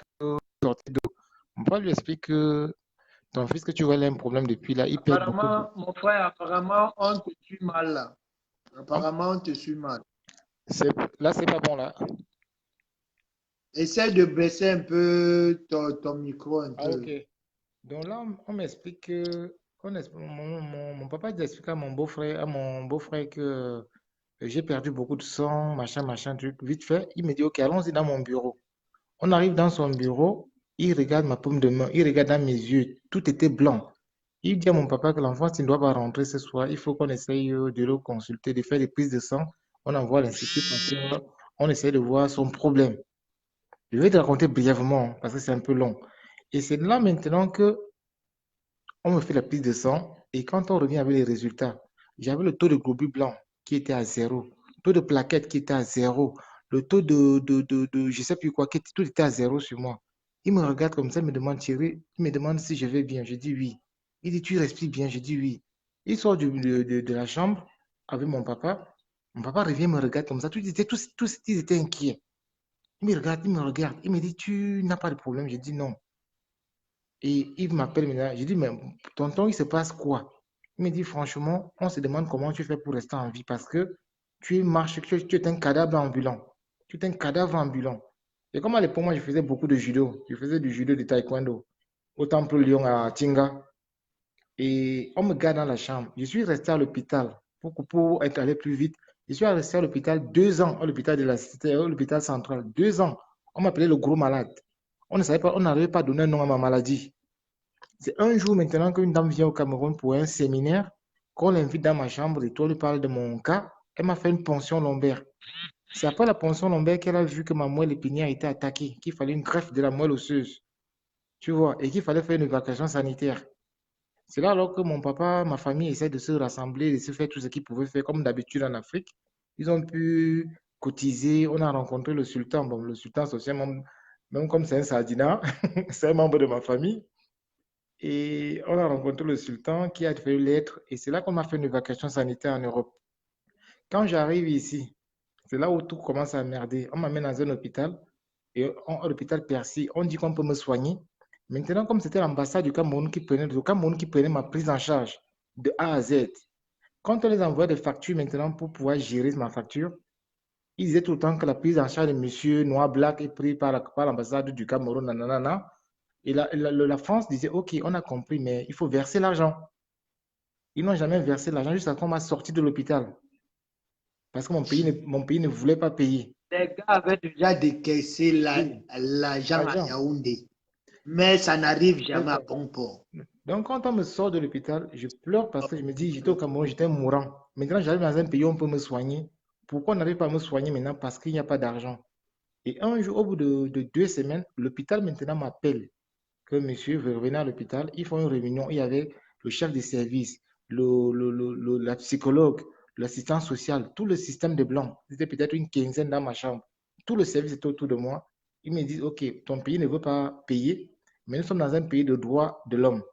sortait d'eau. Mon papa lui explique que ton fils que tu vois, il a un problème depuis là, il perd beaucoup de... Apparemment, mon frère, apparemment, on te suit mal là. Hein? Apparemment, on te suit mal. Là, c'est pas bon là. Essaie de baisser un peu ton micro un Ah, ok. peu. Donc là, on m'explique que, mon papa explique à mon beau-frère que j'ai perdu beaucoup de sang, machin, machin, truc. Vite fait, il me dit, ok, allons-y dans mon bureau. On arrive dans son bureau, il regarde ma paume de main, il regarde dans mes yeux, tout était blanc. Il dit à mon papa que l'enfant, s'il ne doit pas rentrer ce soir, il faut qu'on essaye de le consulter, de faire des prises de sang. On envoie l'institut parce qu'on essaie de voir son problème. Je vais te raconter brièvement parce que c'est un peu long. Et c'est là maintenant que on me fait la prise de sang et quand on revient avec les résultats, j'avais le taux de globules blancs qui était à zéro, le taux de plaquettes qui était à zéro, le taux de je sais plus quoi, tout était à zéro sur moi. Il me regarde comme ça, il me demande, Thierry, il me demande si je vais bien. Je dis oui. Il dit, tu respires bien. Je dis oui. Il sort de la chambre avec mon papa. Mon papa revient, me regarde comme ça. Tous ils étaient inquiets. Il me regarde, il me regarde. Il me dit, tu n'as pas de problème. Je dis non. Et il m'appelle maintenant. Je dis, mais tonton, il se passe quoi? Il me dit, franchement, on se demande comment tu fais pour rester en vie parce que tu marches, tu es un cadavre ambulant. Tu es un cadavre ambulant. Et comme à l'époque, moi, je faisais beaucoup de judo. Je faisais du judo de taekwondo au Temple Lyon à Tinga. Et on me garde dans la chambre. Je suis resté à l'hôpital pour être allé plus vite. Je suis resté à l'hôpital 2 ans, à l'hôpital de la cité, à l'hôpital central. 2 ans. On m'appelait le gros malade. On ne savait pas, on n'arrivait pas à donner un nom à ma maladie. C'est un jour maintenant qu'une dame vient au Cameroun pour un séminaire, qu'on l'invite dans ma chambre et toi lui parle de mon cas. Elle m'a fait une ponction lombaire. C'est après la ponction lombaire qu'elle a vu que ma moelle épinière a été attaquée, qu'il fallait une greffe de la moelle osseuse, tu vois, et qu'il fallait faire une évacuation sanitaire. C'est là alors que mon papa, ma famille essaie de se rassembler, de se faire tout ce qu'ils pouvaient faire, comme d'habitude en Afrique. Ils ont pu cotiser, on a rencontré le sultan. Bon, le sultan, c'est même comme c'est un sardinat, c'est un membre de ma famille. Et on a rencontré le sultan qui a fait une lettre. Et c'est là qu'on m'a fait une évacuation sanitaire en Europe. Quand j'arrive ici, c'est là où tout commence à merder. On m'amène dans un hôpital, et l'hôpital Percy, on dit qu'on peut me soigner. Maintenant, comme c'était l'ambassade du Cameroun qui prenait ma prise en charge de A à Z, quand on les envoie des factures maintenant pour pouvoir gérer ma facture, ils disaient tout le temps que la prise en charge de monsieur Noir Black est prise par l'ambassade du Cameroun, nanana. Et la France disait, OK, on a compris, mais il faut verser l'argent. Ils n'ont jamais versé l'argent jusqu'à ce qu'on m'a sorti de l'hôpital. Parce que mon pays ne voulait pas payer. Les gars avaient déjà décaissé Oui, l'argent à l'argent. Yaoundé, mais ça n'arrive C'est jamais à ça. bon port. Donc, quand on me sort de l'hôpital, je pleure parce que je me dis, j'étais au Cameroun, j'étais mourant. Maintenant, j'arrive dans un pays où on peut me soigner. Pourquoi on n'arrive pas à me soigner maintenant? Parce qu'il n'y a pas d'argent. Et un jour, au bout de 2 semaines, l'hôpital maintenant m'appelle que monsieur veut revenir à l'hôpital. Ils font une réunion. Il y avait le chef de service, la psychologue, l'assistant social, tout le système de blancs. C'était peut-être une quinzaine dans ma chambre. Tout le service était autour de moi. Ils me disent, OK, ton pays ne veut pas payer, mais nous sommes dans un pays de droit de l'homme.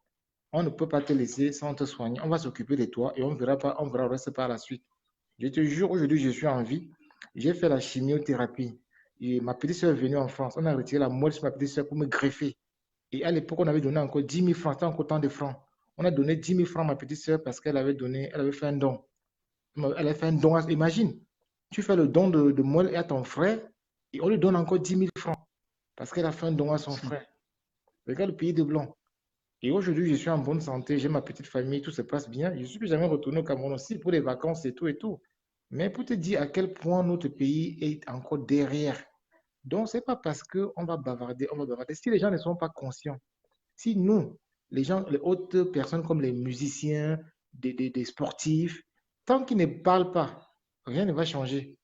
On ne peut pas te laisser sans te soigner. On va s'occuper de toi et on verra pas, on verra le reste par la suite. Je te jure, aujourd'hui, je suis en vie. J'ai fait la chimiothérapie. Et ma petite soeur est venue en France. On a retiré la moelle sur ma petite soeur pour me greffer. Et à l'époque, on avait donné encore 10 000 francs, c'était encore tant de francs. On a donné 10 000 francs à ma petite soeur parce elle avait fait un don. Elle avait fait un don, imagine, tu fais le don de moelle à ton frère et on lui donne encore 10 000 francs parce qu'elle a fait un don à son frère. Regarde le pays de blanc. Et aujourd'hui, je suis en bonne santé, j'ai ma petite famille, tout se passe bien. Je ne suis plus jamais retourné au Cameroun aussi pour les vacances et tout et tout. Mais pour te dire à quel point notre pays est encore derrière. Donc, ce n'est pas parce qu'on va bavarder, on va bavarder. Si les gens ne sont pas conscients, si nous, les gens, les autres personnes comme les musiciens, des sportifs, Tant qu'ils ne parlent pas, rien ne va changer.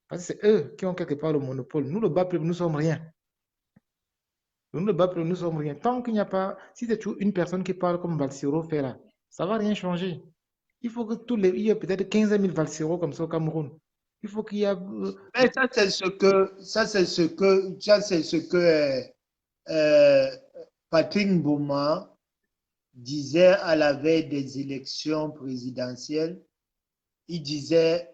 Parce que c'est eux qui ont quelque part le monopole. Nous, le bas peuple, nous sommes rien. Nous, le bas peuple, nous sommes rien. Tant qu'il n'y a pas, si c'est toujours une personne qui parle comme Balsiro fait là, ça ne va rien changer. Il faut que il y ait peut-être 15 000 Balsiro comme ça au Cameroun. Il faut qu'il y ait Mais ça, c'est ce que euh, Patrick Mboma disait à la veille des élections présidentielles. Il disait,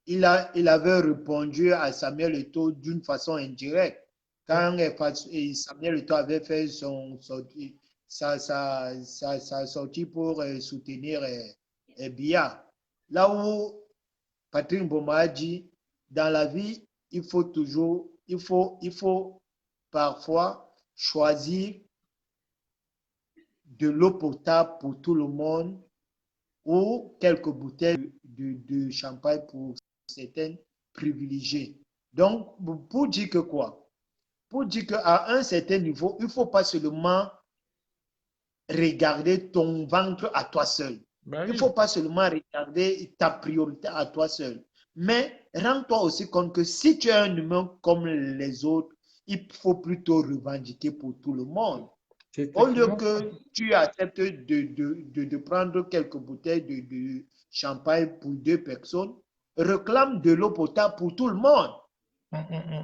il avait répondu à Samuel Eto'o d'une façon indirecte. Quand Samuel Eto'o avait fait sa sortie pour soutenir Biya, là où Patrick Mboma a dit, dans la vie, il faut parfois choisir de l'eau potable pour tout le monde ou quelques bouteilles de champagne pour certains privilégiés. Donc, pour dire que quoi? Pour dire qu'à un certain niveau, il ne faut pas seulement regarder ton ventre à toi seul. ben Il ne oui, faut pas seulement regarder ta priorité à toi seul. Mais rends-toi aussi compte que si tu es un humain comme les autres, il faut plutôt revendiquer pour tout le monde. c'est Au lieu effectivement ça. que tu acceptes de prendre quelques bouteilles de champagne pour deux personnes, réclame de l'eau potable pour tout le monde.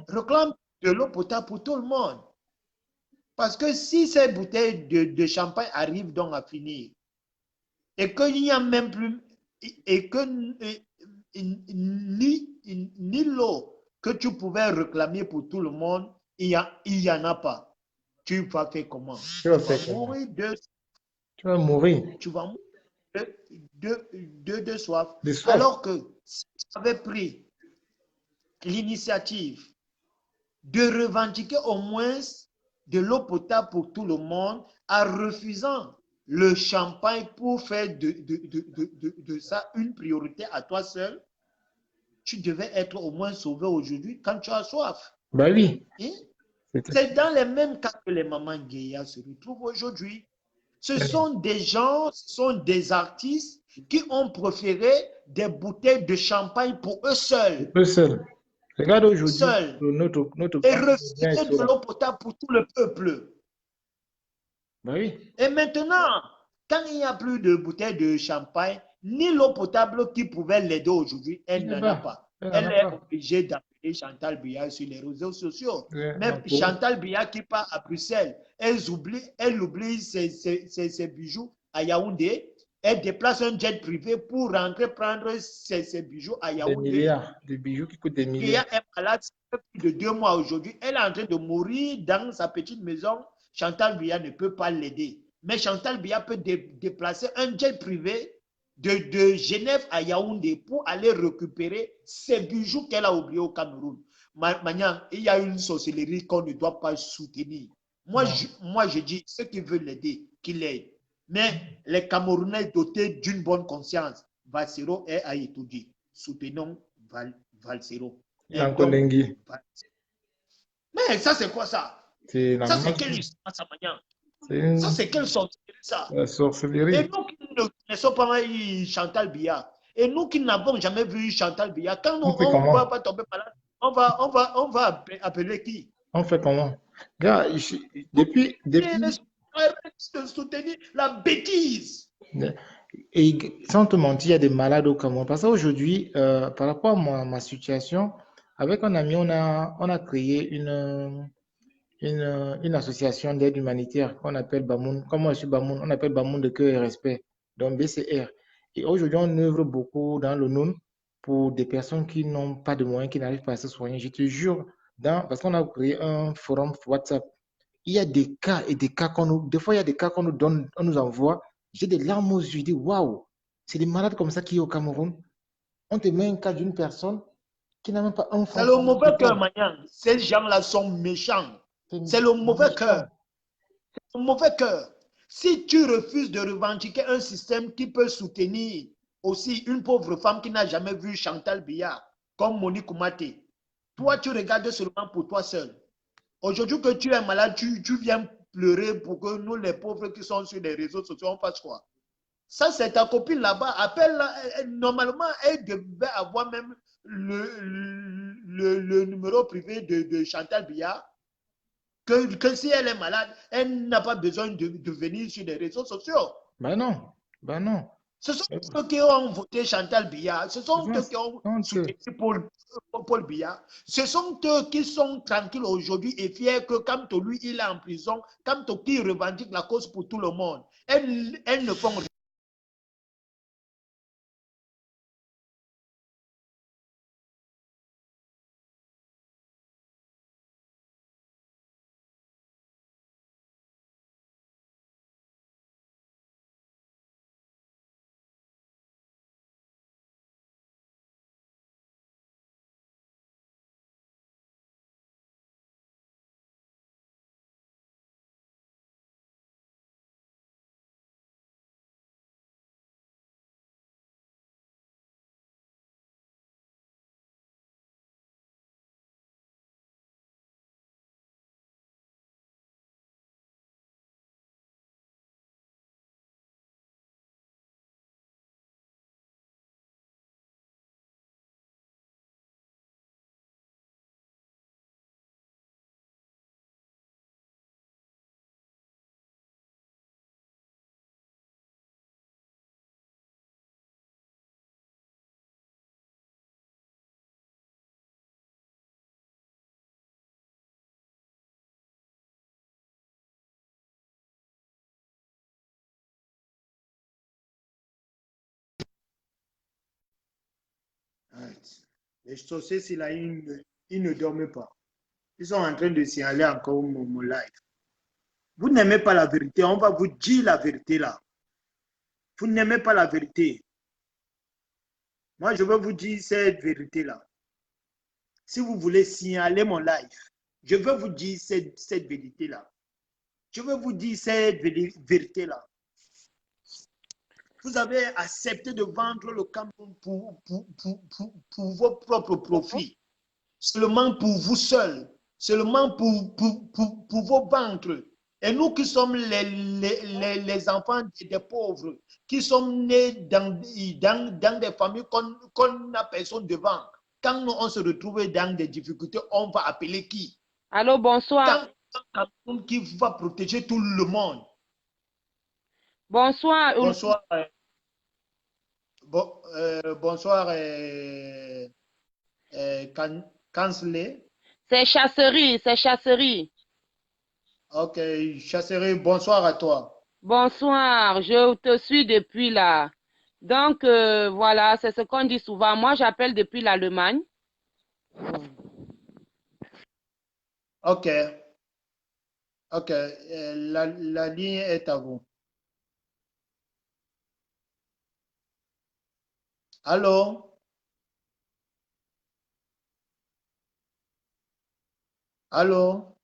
Réclame de l'eau potable pour tout le monde. Parce que si ces bouteilles de champagne arrivent donc à finir, et qu'il n'y a même plus, et que ni l'eau que tu pouvais réclamer pour tout le monde, il y en a pas. Tu vas faire comment? Tu vas Tu vas faire comment? mourir de Tu vas mourir tu vas mourir de soif. de soif. Alors que si tu avais pris l'initiative de revendiquer au moins de l'eau potable pour tout le monde en refusant le champagne pour faire de ça une priorité à toi seul, tu devais être au moins sauvé aujourd'hui quand tu as soif. Ben oui, Hein? c'est C'est dans les mêmes cas que les mamans Guéya se retrouvent aujourd'hui. Ce sont des gens, ce sont des artistes qui ont préféré des bouteilles de champagne pour eux seuls. eux seuls. Regarde aujourd'hui Seuls. notre Et banque de vin et refuser de soda. l'eau potable pour tout le peuple. Ben oui, Et maintenant, quand il n'y a plus de bouteilles de champagne, ni l'eau potable qui pouvait l'aider aujourd'hui, il elle n'est n'en a pas. pas. Elle n'en Elle a est pas. obligée d'appeler Chantal Biya sur les réseaux sociaux. En Même tout. Chantal Biya qui part à Bruxelles, elle oublie ses bijoux à Yaoundé. Elle déplace un jet privé pour rentrer prendre ses bijoux à Des Yaoundé. milliards, des bijoux qui coûtent des milliards. Guéa est malade depuis plus de 2 mois aujourd'hui. Elle est en train de mourir dans sa petite maison. Chantal Biya ne peut pas l'aider. Mais Chantal Biya peut déplacer un jet privé de Genève à Yaoundé pour aller récupérer ses bijoux qu'elle a oubliés au Cameroun. Maintenant, il y a une sorcellerie qu'on ne doit pas soutenir. Non. Moi, je dis, ceux qui veulent l'aider, qu'ils l'aident. Mais les Camerounais dotés d'une bonne conscience, Valsero et Aïtoudi, soutenons Valsero. Et donc, L'encolengui. mais ça, c'est quoi ça? C'est la Ça, c'est magie. quelle histoire, ça, Magnan? C'est Ça, une c'est quelle sorcellerie, ça? Et sorcellerie. nous qui ne connaissons pas Chantal Biya, et nous qui n'avons jamais vu Chantal Biya, quand On fait on ne va comment? pas tomber malade, on va appeler qui? On fait comment? Gars, Et de soutenir la bêtise. et sans te mentir, il y a des malades au Cameroun. Parce qu'aujourd'hui, par rapport à ma situation, avec un ami, on a créé une association d'aide humanitaire qu'on appelle Bamoun. Comme moi, je suis Bamoun, on appelle Bamoun de cœur et respect, donc BCR. Et aujourd'hui, on œuvre beaucoup dans le Noun pour des personnes qui n'ont pas de moyens, qui n'arrivent pas à se soigner. Je te jure, parce qu'on a créé un forum WhatsApp, il y a des cas et des cas des fois, il y a des cas qu'on nous donne, on nous envoie. J'ai des larmes aux yeux, je dis, waouh, c'est des malades comme ça qui est au Cameroun. On te met un cas d'une personne qui n'a même pas un C'est franc le pour mauvais cœur, l'hôpital. Magnan. Ces gens-là sont méchants. C'est C'est le mauvais cœur. méchant. Le mauvais cœur. Si tu refuses de revendiquer un système qui peut soutenir aussi une pauvre femme qui n'a jamais vu Chantal Biya, comme Monique Koumaté, toi, tu regardes seulement pour toi seul. Aujourd'hui que tu es malade, tu viens pleurer pour que nous, les pauvres qui sont sur les réseaux sociaux, on fasse quoi? Ça, c'est ta copine là-bas. Appelle-la. Normalement, elle devait avoir même le numéro privé de Chantal Biya. Que si elle est malade, elle n'a pas besoin de venir sur les réseaux sociaux. Ben non, ben non. Ce sont Euh, eux qui ont voté Chantal Biya. Ce Ce sont sont, eux qui ont sont eux. soutenu Paul Biya. Ce sont eux qui sont tranquilles aujourd'hui et fiers que quand lui, il est en prison, quand qui revendique la cause pour tout le monde, elles ne font rien. Les sorciers, là, ils ne dorment pas. Ils sont en train de signaler encore mon live. Vous n'aimez pas la vérité, on va vous dire la vérité là. Vous n'aimez pas la vérité. Moi, je veux vous dire cette vérité là. Si vous voulez signaler mon live, je veux vous dire cette vérité là. Je veux vous dire cette vérité là. Vous avez accepté de vendre le Cameroun pour vos propres profits. Seulement pour vous seuls. Seulement pour vos ventres. Et nous qui sommes les enfants des pauvres, qui sommes nés dans des familles qu'on n'a personne devant, quand nous on se retrouve dans des difficultés, on va appeler qui? Allô, bonsoir. Quand un Cameroun qui va protéger tout le monde. Bonsoir. Bonsoir. Bonsoir, Kansley. C'est chasserie, c'est chasserie. Ok, Chasserie, bonsoir à toi. Bonsoir, je te suis depuis là. Donc, voilà, c'est ce qu'on dit souvent. Moi, j'appelle depuis l'Allemagne. Ok, ok, la ligne est à vous. Allô? Allô?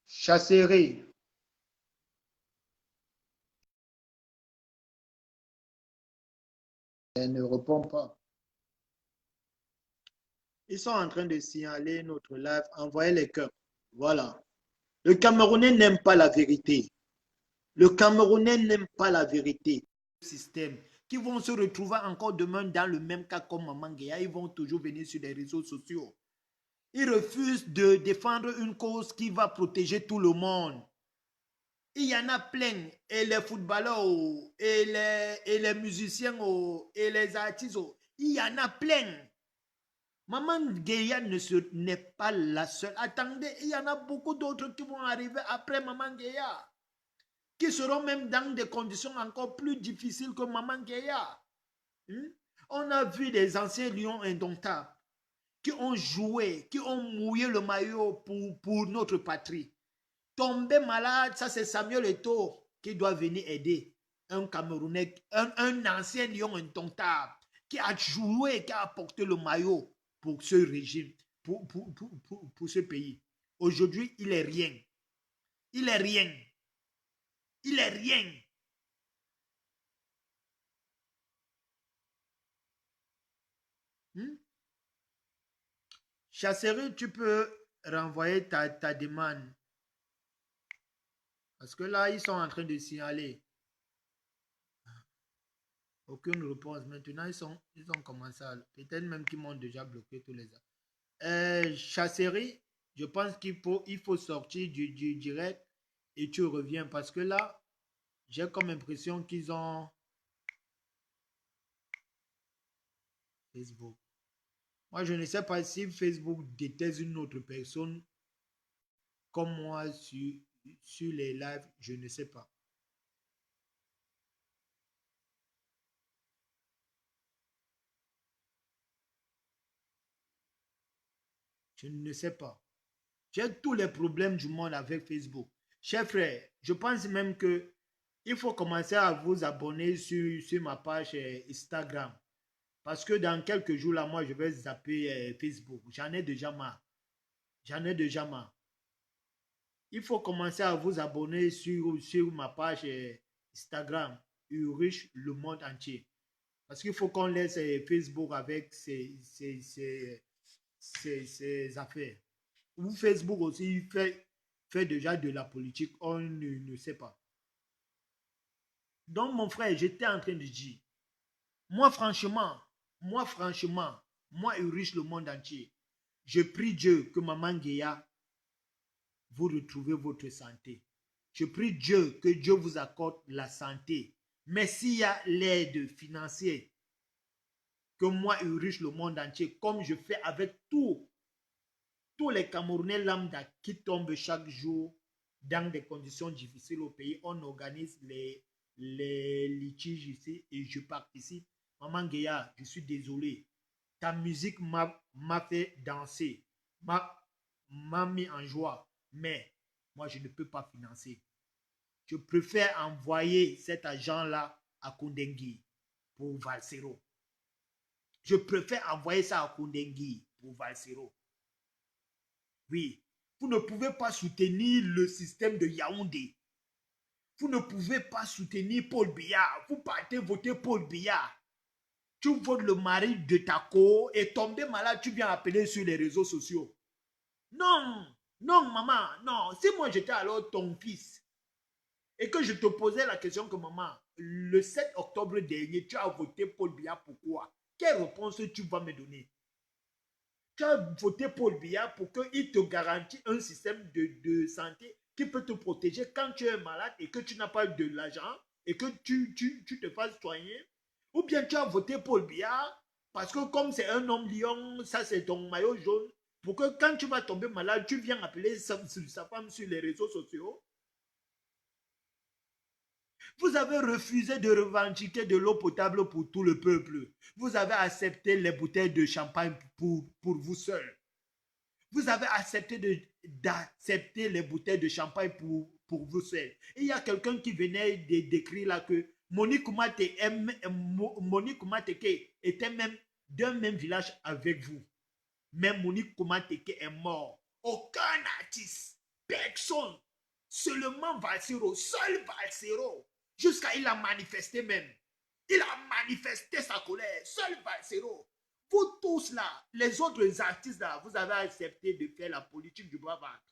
Chasserie. Elle ne répond pas. Ils sont en train de signaler notre live, envoyer les cœurs. Voilà. Le Camerounais n'aime pas la vérité. Le Camerounais n'aime pas la vérité. Système qui vont se retrouver encore demain dans le même cas comme Maman Gueye. Ils vont toujours venir sur les réseaux sociaux. Ils refusent de défendre une cause qui va protéger tout le monde. Il y en a plein. Et les footballeurs, et les musiciens, et les artistes, il y en a plein. Maman Gueye n'est pas la seule. Attendez, il y en a beaucoup d'autres qui vont arriver après Maman Gueye, qui seront même dans des conditions encore plus difficiles que Maman Gueye. On a vu des anciens lions indomptables qui ont joué, qui ont mouillé le maillot pour notre patrie. Tombé malade, ça c'est Samuel Eto'o qui doit venir aider un Camerounais, un ancien lion indomptable qui a joué, qui a porté le maillot pour ce régime, pour ce pays. Aujourd'hui, il est rien. Il est rien. Il est rien. Chasserie, tu peux renvoyer ta demande. Parce que là, ils sont en train de signaler. Aucune réponse. Maintenant, ils ont commencé à... Peut-être même qu'ils m'ont déjà bloqué tous les ans. Chasserie, je pense il faut sortir du direct et tu reviens. Parce que là, j'ai comme impression qu'ils ont... Facebook. Moi, je ne sais pas si Facebook déteste une autre personne comme moi sur les lives. Je ne sais pas. Je ne sais pas. J'ai tous les problèmes du monde avec Facebook. Chers frères, je pense même que il faut commencer à vous abonner sur ma page Instagram. Parce que dans quelques jours, là, moi, je vais zapper Facebook. J'en ai déjà marre. J'en ai déjà marre. Il faut commencer à vous abonner sur ma page Instagram, Ulrich le monde entier. Parce qu'il faut qu'on laisse Facebook avec ses affaires. Ou Facebook aussi fait déjà de la politique, on ne sait pas. Donc, mon frère, j'étais en train de dire, moi, franchement, moi, Ulrich le monde entier, je prie Dieu que Maman Guéa, vous retrouvez votre santé. Je prie Dieu que Dieu vous accorde la santé. Mais s'il y a l'aide financière, que moi, Ulrich le monde entier, comme je fais avec tous les Camerounais lambda qui tombent chaque jour dans des conditions difficiles au pays, on organise les litiges ici et je participe. Maman Guéa, je suis désolé. Ta musique m'a fait danser, m'a mis en joie, mais moi, je ne peux pas financer. Je préfère envoyer cet argent-là à Kundengui pour Valsero. Je préfère envoyer ça à Kundengui pour Valsero. Oui, vous ne pouvez pas soutenir le système de Yaoundé. Vous ne pouvez pas soutenir Paul Biya. Vous partez voter Paul Biya. Tu votes le mari de ta co et tombé malade, tu viens appeler sur les réseaux sociaux. Non, non, maman, non. Si moi j'étais alors ton fils et que je te posais la question que maman, le 7 octobre dernier, tu as voté Paul Biya, pourquoi? Quelle réponse tu vas me donner? Tu as voté Paul Biya pour qu'il te garantisse un système de santé qui peut te protéger quand tu es malade et que tu n'as pas de l'argent et que tu te fasses soigner. Ou bien tu as voté Paul Biya parce que comme c'est un homme lion, ça c'est ton maillot jaune, pour que quand tu vas tomber malade, tu viens appeler sa femme sur les réseaux sociaux. Vous avez refusé de revendiquer de l'eau potable pour tout le peuple. Vous avez accepté les bouteilles de champagne pour vous seul. Vous avez accepté d'accepter les bouteilles de champagne pour vous seul. Et il y a quelqu'un qui venait d'écrire là que Monique Koumateke était même d'un même village avec vous. Mais Monique Koumateke est mort. Aucun artiste, personne, seulement Valsero, seul Valsero. Jusqu'à il a manifesté même. Il a manifesté sa colère. Seul Valsero. Vous tous là, les autres artistes là, vous avez accepté de faire la politique du bois-ventre.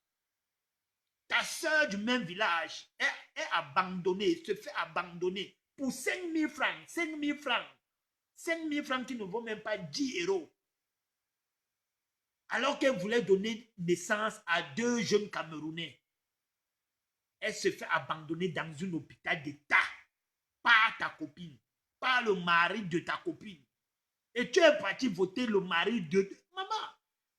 Ta soeur du même village est abandonnée, se fait abandonner pour 5 000 francs. 5 000 francs. 5 000 francs qui ne vaut même pas 10 €. Alors qu'elle voulait donner naissance à 2 jeunes Camerounais. Elle se fait abandonner dans un hôpital d'État par ta copine, par le mari de ta copine. Et tu es parti voter le mari de... Maman,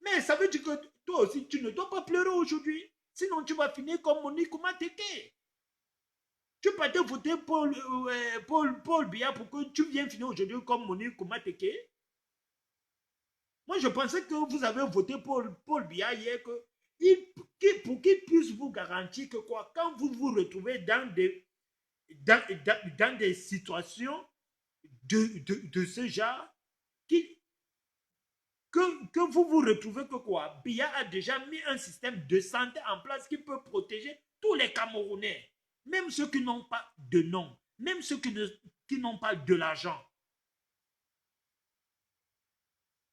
mais ça veut dire que toi aussi, tu ne dois pas pleurer aujourd'hui. Sinon, tu vas finir comme Monique Koumateke. Tu partais voter Paul Biya pour que tu viennes finir aujourd'hui comme Monique Koumateke. Moi, je pensais que vous avez voté pour Paul Biya hier pour qu'il puisse vous garantir que quoi, quand vous vous retrouvez dans des situations de ce genre, que vous vous retrouvez que quoi, Biya a déjà mis un système de santé en place qui peut protéger tous les Camerounais, même ceux qui n'ont pas de nom, même ceux qui n'ont pas de l'argent.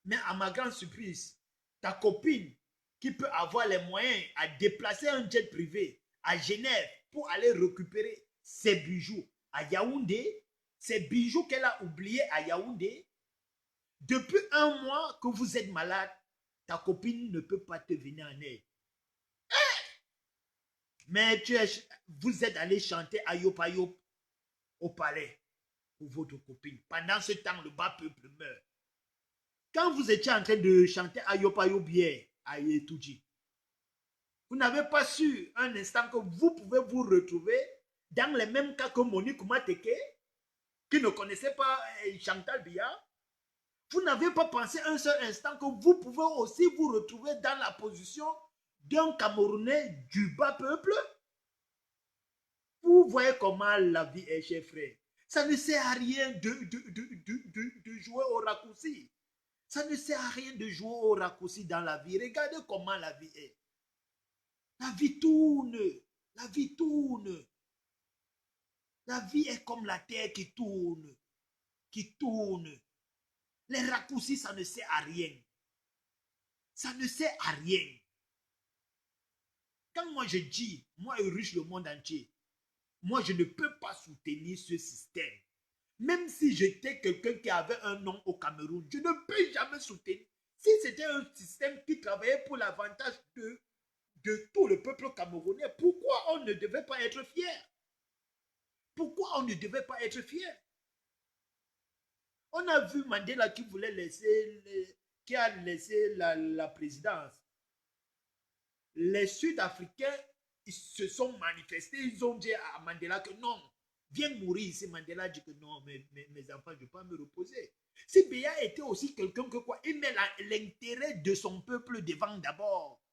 Mais à ma grande surprise, ta copine qui peut avoir les moyens à déplacer un jet privé à Genève pour aller récupérer ses bijoux à Yaoundé, ces bijoux qu'elle a oubliés à Yaoundé, depuis un mois que vous êtes malade, ta copine ne peut pas te venir en aide. Mais vous êtes allé chanter Ayop Ayop au palais pour votre copine. Pendant ce temps, le bas peuple meurt. Quand vous étiez en train de chanter Ayop Ayop hier à Yetoudji, vous n'avez pas su un instant que vous pouvez vous retrouver dans les mêmes cas que Monique Mateke, qui ne connaissait pas Chantal Biya. Vous n'avez pas pensé un seul instant que vous pouvez aussi vous retrouver dans la position d'un Camerounais du bas peuple. Vous voyez comment la vie est, chers frères. Ça ne sert à rien de jouer au raccourci. Ça ne sert à rien de jouer au raccourci dans la vie. Regardez comment la vie est. La vie tourne. La vie tourne. La vie est comme la terre qui tourne. Qui tourne. Les raccourcis, ça ne sert à rien. Ça ne sert à rien. Quand moi je dis, moi je riche le monde entier, moi je ne peux pas soutenir ce système. Même si j'étais quelqu'un qui avait un nom au Cameroun, je ne peux jamais soutenir. Si c'était un système qui travaillait pour l'avantage de tout le peuple camerounais, pourquoi on ne devait pas être fier? Pourquoi on ne devait pas être fier? On a vu Mandela qui voulait laisser, qui a laissé la présidence. Les Sud-Africains, ils se sont manifestés, ils ont dit à Mandela que non, viens mourir ici. Mandela dit que non, mes enfants, je ne vais pas me reposer. Si Biya était aussi quelqu'un que quoi, il met l'intérêt de son peuple devant d'abord.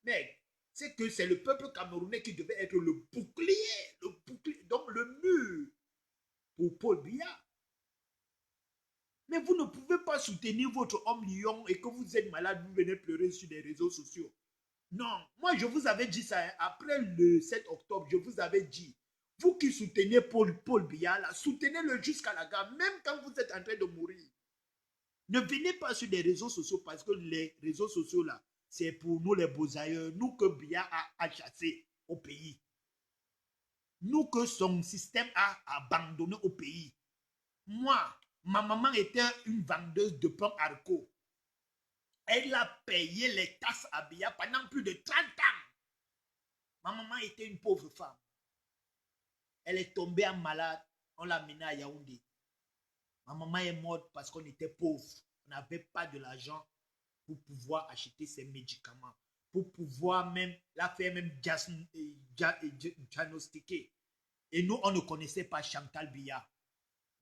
Mais c'est que c'est le peuple camerounais qui devait être le bouclier, donc le mur pour Paul Biya. Mais vous ne pouvez pas soutenir votre homme lion et que vous êtes malade, vous venez pleurer sur les réseaux sociaux. Non, moi je vous avais dit ça, après le 7 octobre, je vous avais dit, vous qui soutenez Paul Biya, là, soutenez-le jusqu'à la gare, même quand vous êtes en train de mourir. Ne venez pas sur les réseaux sociaux parce que les réseaux sociaux là, c'est pour nous les beaux ailleurs, nous que Biya a chassé au pays. Nous que son système a abandonné au pays. Moi, ma maman était une vendeuse de pain haricot. Elle a payé les tasses à Biya pendant plus de 30 ans. Ma maman était une pauvre femme. Elle est tombée en malade. On l'a menée à Yaoundé. Ma maman est morte parce qu'on était pauvre. On n'avait pas de l'argent pour pouvoir acheter ses médicaments. Pour pouvoir même la faire même diagnostiquer. Et nous, on ne connaissait pas Chantal Biya.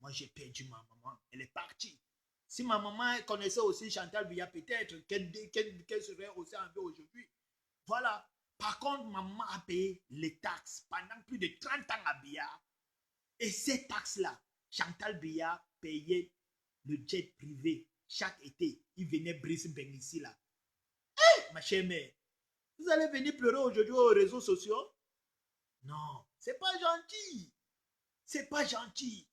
Moi, j'ai perdu ma maman. Elle est partie. Si ma maman connaissait aussi Chantal Biya, peut-être qu'elle serait aussi en vie aujourd'hui. Voilà. Par contre, maman a payé les taxes pendant plus de 30 ans à Biya. Et ces taxes-là, Chantal Biya payait le jet privé chaque été. Il venait Brisbane ici, là. Hey, ma chère mère, vous allez venir pleurer aujourd'hui aux réseaux sociaux? Non, c'est pas gentil. C'est pas gentil.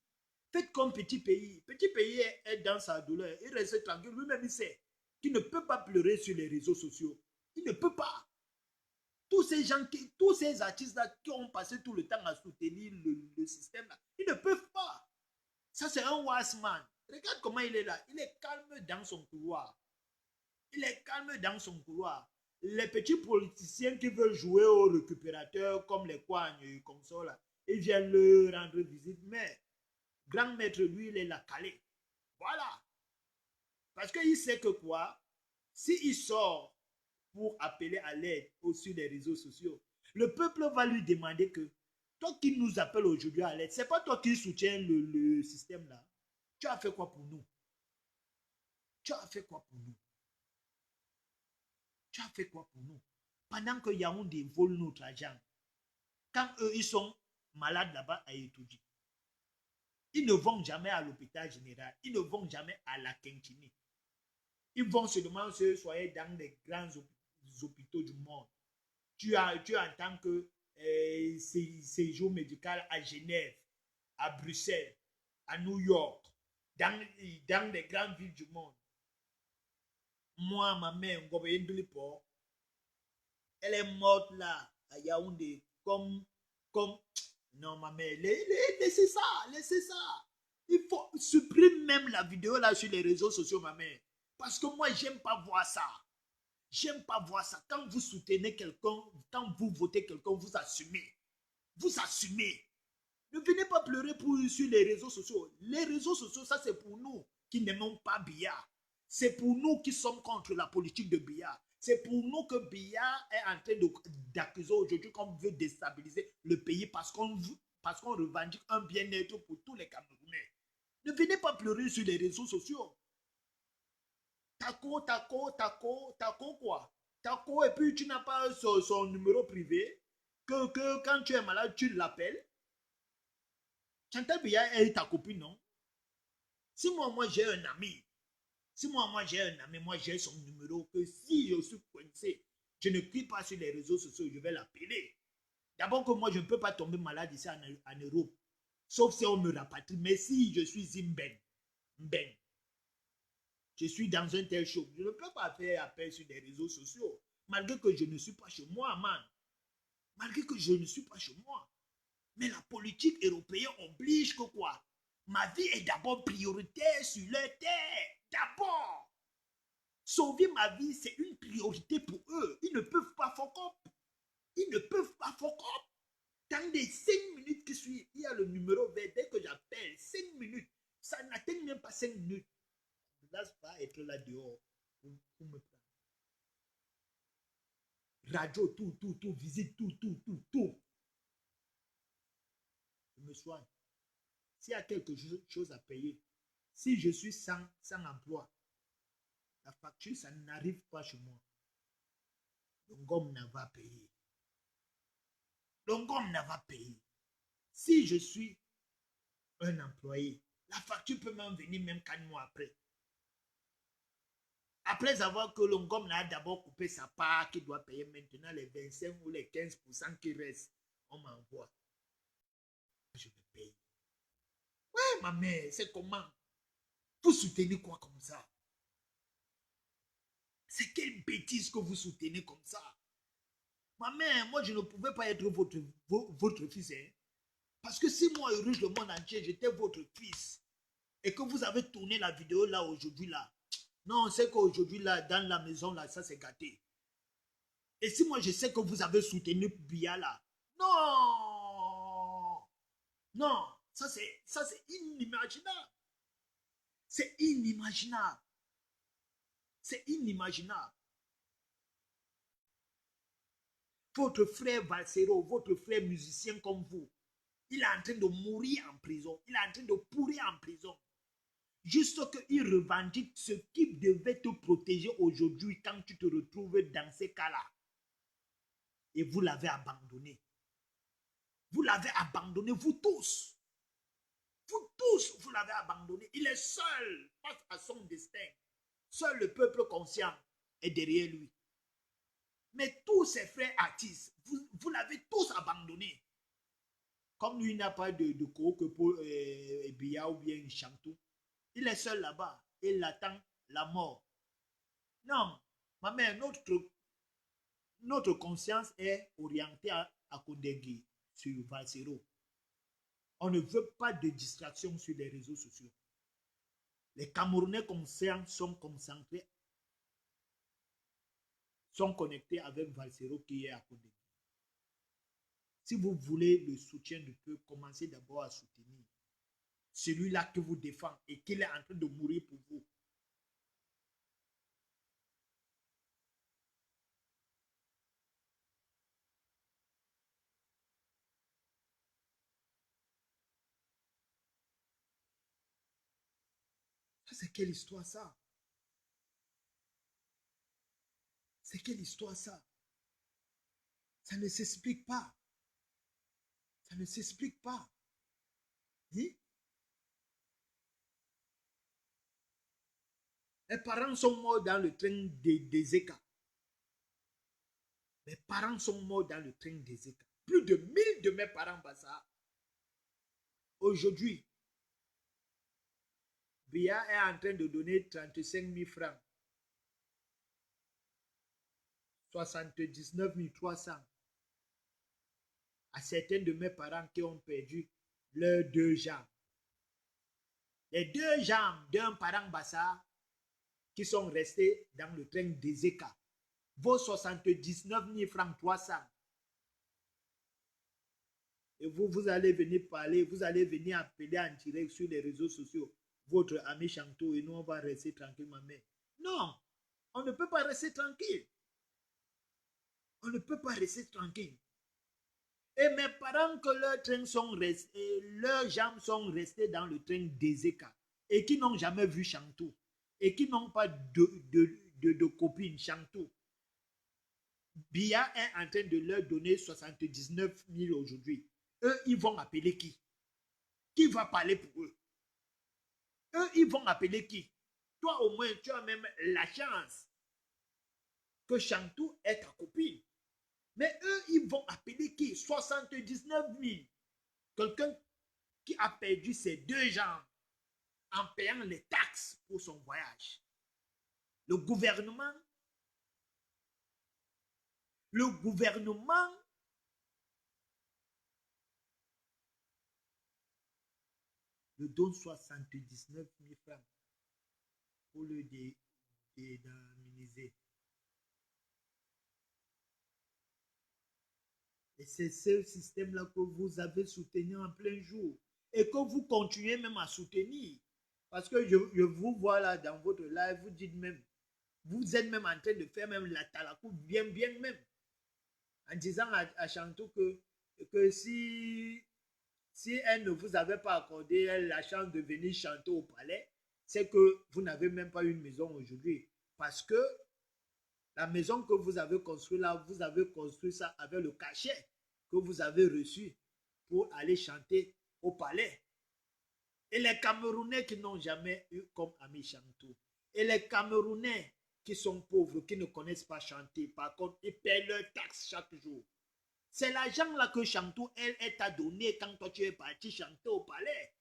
Faites comme petit pays. Petit pays est dans sa douleur. Il reste tranquille. Lui-même, il sait qu'il ne peut pas pleurer sur les réseaux sociaux. Il ne peut pas. Tous ces artistes-là qui ont passé tout le temps à soutenir le système-là, ils ne peuvent pas. Ça, c'est un wise man. Regarde comment il est là. Il est calme dans son couloir. Il est calme dans son couloir. Les petits politiciens qui veulent jouer aux récupérateurs comme les Kouagnes, comme ça, là, ils viennent leur rendre visite. Mais grand maître, lui, il est là calé. Voilà. Parce qu'il sait que quoi, s'il sort pour appeler à l'aide sur les réseaux sociaux, le peuple va lui demander que toi qui nous appelles aujourd'hui à l'aide, c'est pas toi qui soutiens le système là. Tu as fait quoi pour nous? Tu as fait quoi pour nous? Tu as fait quoi pour nous? Pendant que Yaoundé vole notre argent, quand eux, ils sont malades là-bas à Yetoudji, ils ne vont jamais à l'hôpital général, ils ne vont jamais à la Kenkini. Ils vont seulement se soigner dans les grands hôpitaux du monde. Tu entends que séjour médical à Genève, à Bruxelles, à New York, dans les grandes villes du monde. Moi, ma mère, Elle est morte là, à Yaoundé, comme... Non, ma mère, laissez ça, laissez ça. Il faut supprimer même la vidéo là sur les réseaux sociaux, ma mère. Parce que moi, j'aime pas voir ça. J'aime pas voir ça. Quand vous soutenez quelqu'un, quand vous votez quelqu'un, vous assumez. Vous assumez. Ne venez pas pleurer sur les réseaux sociaux. Les réseaux sociaux, ça c'est pour nous qui n'aimons pas Biya. C'est pour nous qui sommes contre la politique de Biya. C'est pour nous que Biya est en train d'accuser aujourd'hui qu'on veut déstabiliser le pays parce qu'on revendique un bien-être pour tous les Camerounais. Ne venez pas pleurer sur les réseaux sociaux. Taco quoi? Taco et puis tu n'as pas son numéro privé que quand tu es malade, tu l'appelles. Chantal Biya est ta copine, non? Si moi j'ai un ami, moi j'ai son numéro, que si je suis coincé, je ne crie pas sur les réseaux sociaux, je vais l'appeler. D'abord que moi je ne peux pas tomber malade ici en Europe, sauf si on me rapatrie. Mais si je suis Mben, je suis dans un tel show, je ne peux pas faire appel sur les réseaux sociaux, malgré que je ne suis pas chez moi, man. Malgré que je ne suis pas chez moi. Mais la politique européenne oblige que quoi? Ma vie est d'abord prioritaire sur leur terre. D'abord. Sauver ma vie, c'est une priorité pour eux. Ils ne peuvent pas fuck up. Ils ne peuvent pas fuck up. Dans les 5 minutes qui suivent, il y a le numéro vert. Dès que j'appelle, 5 minutes. Ça n'atteint même pas 5 minutes. Je ne laisse pas être là dehors pour me prendre. Radio, tout, visite, tout. Je me soigne. S'il y a quelque chose à payer, si je suis sans emploi, la facture, ça n'arrive pas chez moi. L'ongom n'a pas payé. L'ongom n'a pas payé. Si je suis un employé, la facture peut m'en venir même 4 mois après. Après avoir que l'ongom a d'abord coupé sa part, qui doit payer maintenant les 25 ou les 15% qui restent, on m'envoie. Je vais payer. Ouais, ma mère, c'est comment? Vous soutenez quoi comme ça? C'est quelle bêtise que vous soutenez comme ça? Ma mère, moi, je ne pouvais pas être votre fils. Hein? Parce que si moi, heureux le monde entier, j'étais votre fils, et que vous avez tourné la vidéo là, aujourd'hui, là, non, c'est qu'aujourd'hui, là, dans la maison, là, ça, c'est gâté. Et si moi, je sais que vous avez soutenu Biya, là, non, non, ça, c'est inimaginable. C'est inimaginable. C'est inimaginable. Votre frère Valsero, votre frère musicien comme vous, il est en train de mourir en prison. Il est en train de pourrir en prison. Juste qu'il revendique ce qui devait te protéger aujourd'hui quand tu te retrouves dans ces cas-là. Et vous l'avez abandonné. Vous l'avez abandonné, vous tous. Vous tous, vous l'avez abandonné. Il est seul face à son destin. Seul le peuple conscient est derrière lui. Mais tous ses frères artistes, vous l'avez tous abandonné. Comme lui n'a pas de coke pour Biya ou bien Chantou, il est seul là-bas. Il attend la mort. Non, ma mère, notre conscience est orientée à Kondengui, sur Valsero. On ne veut pas de distraction sur les réseaux sociaux. Les Camerounais conscients sont concentrés, sont connectés avec Valsero qui est à Kondengui. Si vous voulez le soutien du peuple, commencez d'abord à soutenir celui-là qui vous défend et qui est en train de mourir pour vous. C'est quelle histoire ça? C'est quelle histoire ça? Ça ne s'explique pas. Ça ne s'explique pas. Hein? Mes parents sont morts dans le train des Eka. Mes parents sont morts dans le train des Eka. Plus de 1000 de mes parents passent. Aujourd'hui, Biya est en train de donner 35 000 francs. 79 300 à certains de mes parents qui ont perdu leurs deux jambes. Les deux jambes d'un parent Bassa qui sont restés dans le train des Eka vaut 79 francs 300. Et vous allez venir parler, vous allez venir appeler en direct sur les réseaux sociaux votre ami Chanto et nous on va rester tranquillement. Mais non, on ne peut pas rester tranquille. On ne peut pas rester tranquille. Et mes parents que leurs trains sont restés, leurs jambes sont restées dans le train des Eka et qui n'ont jamais vu Chanto et qui n'ont pas de copine Chanto. Bia est en train de leur donner 79 000 aujourd'hui. Eux, ils vont appeler qui? Qui va parler pour eux? Eux, ils vont appeler qui? Toi, au moins, tu as même la chance que Chantou est ta copine. Mais eux, ils vont appeler qui? 79 000. Quelqu'un qui a perdu ses deux jambes en payant les taxes pour son voyage. Le gouvernement le donne 79 000 francs pour le dédamniser. Et c'est ce système-là que vous avez soutenu en plein jour et que vous continuez même à soutenir. Parce que je vous vois là dans votre live, vous dites même, vous êtes même en train de faire même la talakou bien même. En disant à Chantou que si elle ne vous avait pas accordé la chance de venir chanter au palais, c'est que vous n'avez même pas une maison aujourd'hui. Parce que la maison que vous avez construite là, vous avez construit ça avec le cachet que vous avez reçu pour aller chanter au palais. Et les Camerounais qui n'ont jamais eu comme ami Chantou, et les Camerounais qui sont pauvres, qui ne connaissent pas chanter, par contre, ils paient leurs taxes chaque jour. C'est l'argent là que Chantou, elle t'a donné quand toi tu es parti chanter au palais.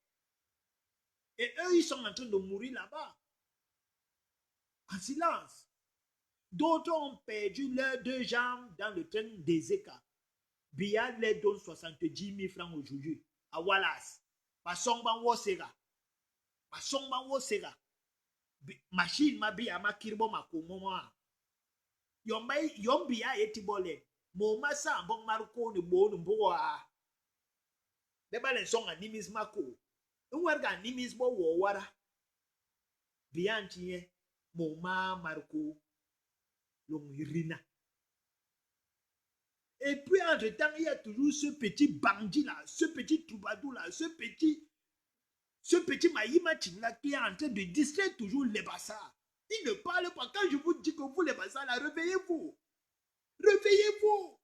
Et eux, ils sont en train de mourir là-bas, en silence. D'autres ont perdu leurs deux jambes dans le train des Eka. Bia les donne 70 000 francs aujourd'hui à Wallace. Pasongban Wosera. Pasongban Wosera. Machine ma bia ma kirbo ma komoa. Yom bia etibole. Mo masa bon marco ne bo no boa. Deba le song animis mako. Unwerga animis bo wo wara. Bia ntie mo ma marco long irina. Et puis, entre-temps, il y a toujours ce petit bandit-là, ce petit troubadour-là, ce petit Maïmati-là qui est en train de distraire toujours les bassards. Il ne parle pas. Quand je vous dis que vous, les bassards, là, réveillez-vous. Réveillez-vous.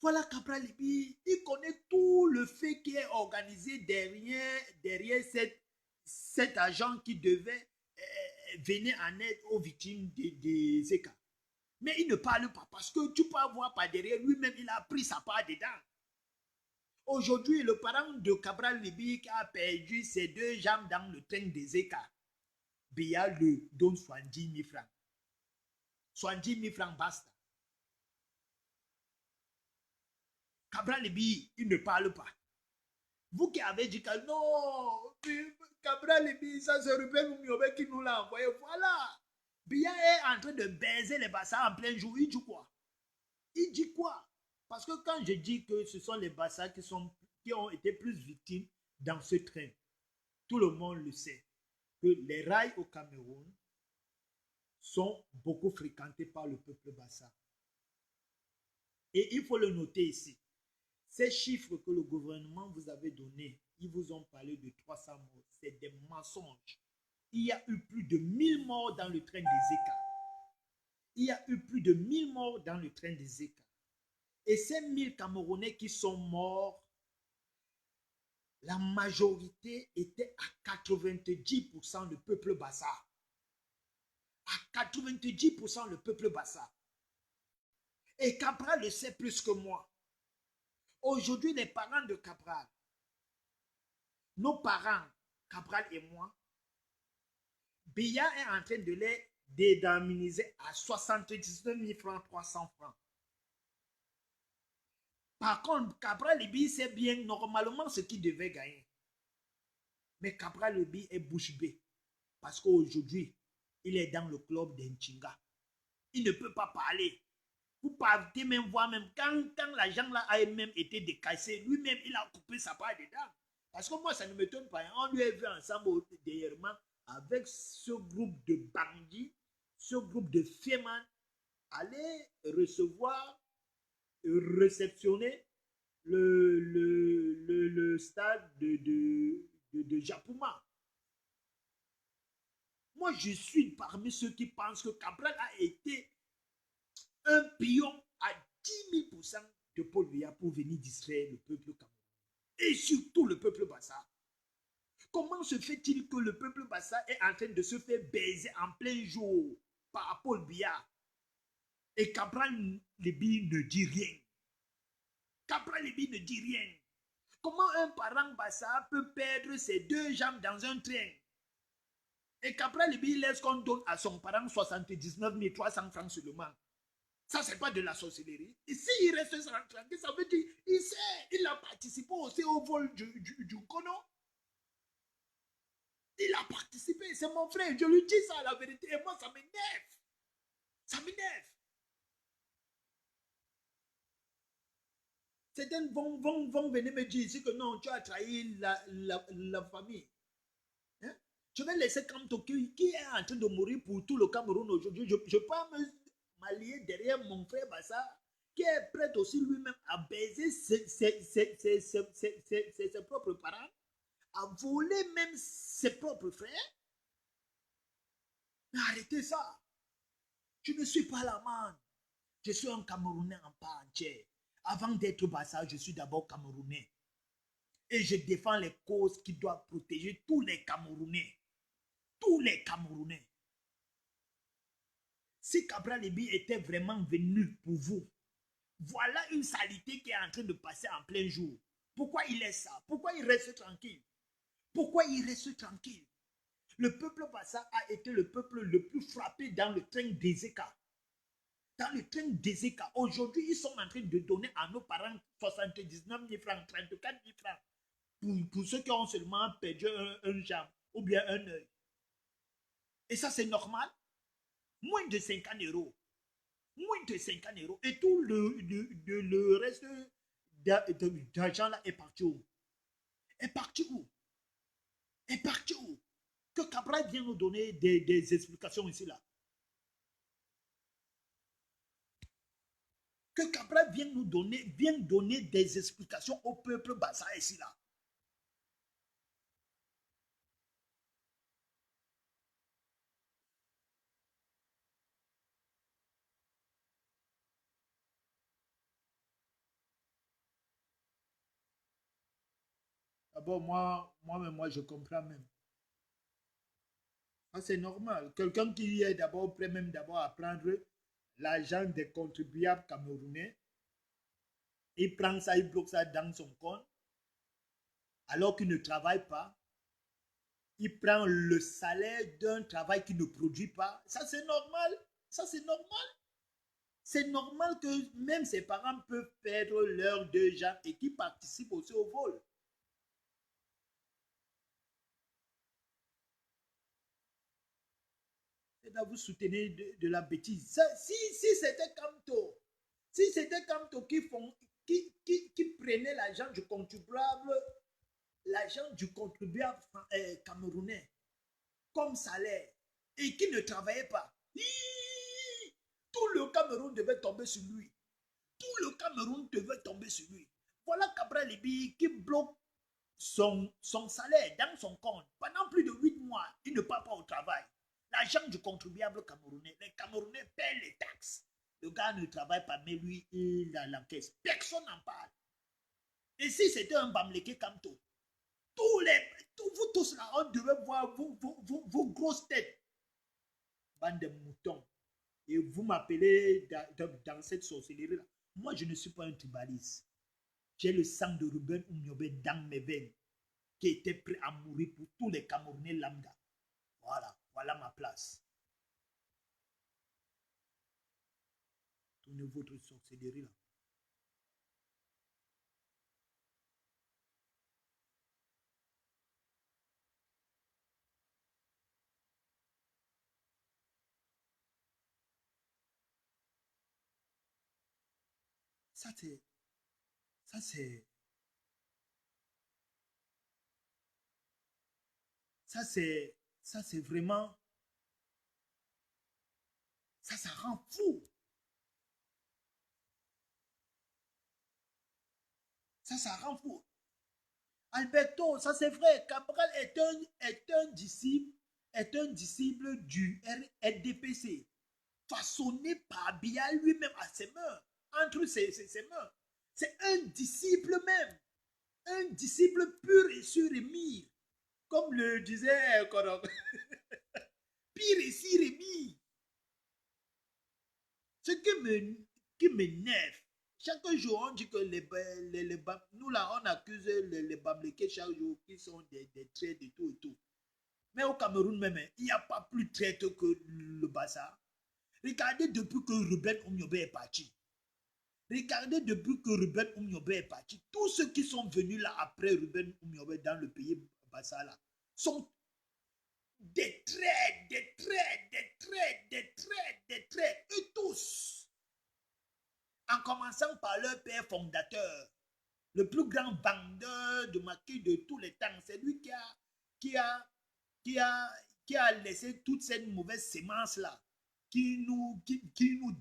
Voilà Cabral Libi. Il connaît tout le fait qui est organisé derrière cet agent qui devait venir en aide aux victimes des Zeka. Mais il ne parle pas parce que tu peux voir par derrière lui-même, il a pris sa part dedans. Aujourd'hui, le parent de Cabral Libi qui a perdu ses deux jambes dans le train des Eka, Bia le donne 70 000 francs. 70 000 francs basta. Cabral Libi, il ne parle pas. Vous qui avez dit que non, Cabral Libi, ça c'est Ruben Oumiobe qui nous l'a envoyé. Voilà. Bia est en train de baiser les bassards en plein jour. Il dit quoi? Il dit quoi? Parce que quand je dis que ce sont les bassards qui ont été plus victimes dans ce train, tout le monde le sait, que les rails au Cameroun sont beaucoup fréquentés par le peuple bassa. Et il faut le noter ici. Ces chiffres que le gouvernement vous avait donnés, ils vous ont parlé de 300 morts. C'est des mensonges. Il y a eu plus de 1000 morts dans le train des Eka. Il y a eu plus de 1000 morts dans le train des Eka. Et ces 1000 Camerounais qui sont morts, la majorité était à 90% le peuple bassa. À 90% le peuple bassa. Et Cabral le sait plus que moi. Aujourd'hui, les parents de Cabral, nos parents, Cabral et moi, Bia est en train de les dédaminisé à 79 000 francs, 300 francs. Par contre, Cabral Libi sait bien normalement ce qu'il devait gagner. Mais Cabral Libi est bouche bée. Parce qu'aujourd'hui, il est dans le club d'Enchinga. Il ne peut pas parler. Vous partez même voir, même quand l'agent là a même été décaissé, lui-même, il a coupé sa part dedans. Parce que moi, ça ne m'étonne pas. On lui a vu ensemble dernièrement avec ce groupe de bandits, ce groupe de fémans, aller recevoir, réceptionner le stade de Japuma. Moi, je suis parmi ceux qui pensent que Cabral a été un pion à 10 000% de Paul Biya pour venir distraire le peuple camerounais. Et surtout le peuple Bassa. Comment se fait-il que le peuple Bassa est en train de se faire baiser en plein jour par Paul Biya et Cabral Libi ne dit rien? Cabral Libi ne dit rien. Comment un parent Bassa peut perdre ses deux jambes dans un train? Et Cabral Libi laisse qu'on donne à son parent 79 300 francs seulement. Ça, c'est pas de la sorcellerie. Et s'il reste tranquille, ça veut dire il sait, il a participé aussi au vol du Kono. Il a participé, c'est mon frère. Je lui dis ça, la vérité. Et moi, ça m'énerve. Ça m'énerve. Certains vont venir me dire ici que non, tu as trahi la famille. Hein? Je vais laisser Kamto qui est en train de mourir pour tout le Cameroun aujourd'hui. Je ne peux pas m'allier derrière mon frère Bassa qui est prêt aussi lui-même à baiser ses propres parents, à voler même ses propres frères. Mais arrêtez ça. Je ne suis pas la manne. Je suis un Camerounais en part entière. Avant d'être Bassa, je suis d'abord Camerounais. Et je défends les causes qui doivent protéger tous les Camerounais. Tous les Camerounais. Si Cabral Libi était vraiment venu pour vous, voilà une saleté qui est en train de passer en plein jour. Pourquoi il est ça? Pourquoi il reste tranquille? Pourquoi il reste tranquille? Le peuple Bassa a été le peuple le plus frappé dans le train d'Ezeka. Dans le train d'Ezeka. Aujourd'hui, ils sont en train de donner à nos parents 79 000 francs, 34 000 francs. Pour ceux qui ont seulement perdu un jambe ou bien un œil. Et ça, c'est normal. Moins de 50 euros. Moins de 50 euros. Et tout le reste d'argent là est parti où? Est parti où? Est parti où? Que Cabral vient nous donner des explications ici là. Que Cabral vienne nous donner, donner des explications au peuple Bassa ici là. D'abord, moi, je comprends même. Ah, c'est normal. Quelqu'un qui est d'abord prêt même d'abord à prendre l'argent des contribuables camerounais, il prend ça, il bloque ça dans son compte, alors qu'il ne travaille pas. Il prend le salaire d'un travail qu'il ne produit pas. Ça, c'est normal. Ça, c'est normal. C'est normal que même ses parents peuvent perdre leurs deux jambes et qui participent aussi au vol. Et là, vous soutenez de la bêtise. Ça, si c'était Kamto, si c'était Kamto qui prenait l'argent du contribuable camerounais comme salaire et qui ne travaillait pas, tout le Cameroun devait tomber sur lui. Tout le Cameroun devait tomber sur lui. Voilà Cabral Libi qui bloque son salaire dans son compte. Pendant plus de 8 mois, il ne part pas au travail. L'argent du contribuable camerounais, les Camerounais paient les taxes. Le gars ne travaille pas, mais lui, il a l'encaisse. Personne n'en parle. Et si c'était un Bamleke Kamto, vous tous là, on devait voir vos grosses têtes. Bande de moutons. Et vous m'appelez dans cette sorcellerie-là. Moi, je ne suis pas un tribaliste. J'ai le sang de Ruben Oumniobé dans mes veines, qui était prêt à mourir pour tous les Camerounais lambda. Voilà ma place. Une votre sorcellerie là. Ça c'est, ça c'est, ça c'est vraiment, ça rend fou. Ça rend fou. Alberto, ça c'est vrai, Cabral est un disciple du RDPC, façonné par Biya lui-même à ses mains, entre ses mains. C'est un disciple même, un disciple pur et sûr et mis, comme le disait Korok. Pire et sûr et mis. Ce qui m'énerve, chaque jour on dit que nous là on accuse les Bamlékés chaque jour qui sont des traîtres et tout et tout. Mais au Cameroun même, il n'y a pas plus traître que le Bassa. Regardez depuis que Ruben Oumyobe est parti. Regardez depuis que Ruben Oumyobe est parti. Tous ceux qui sont venus là après Ruben Oumyobe dans le pays Bassa là sont des traîtres, des traîtres, des traîtres, des traîtres, des traîtres. Et tous. En commençant par leur père fondateur, le plus grand vendeur de maquis de tous les temps. C'est lui qui a, qui a, qui a laissé toute cette mauvaise sémence-là qui nous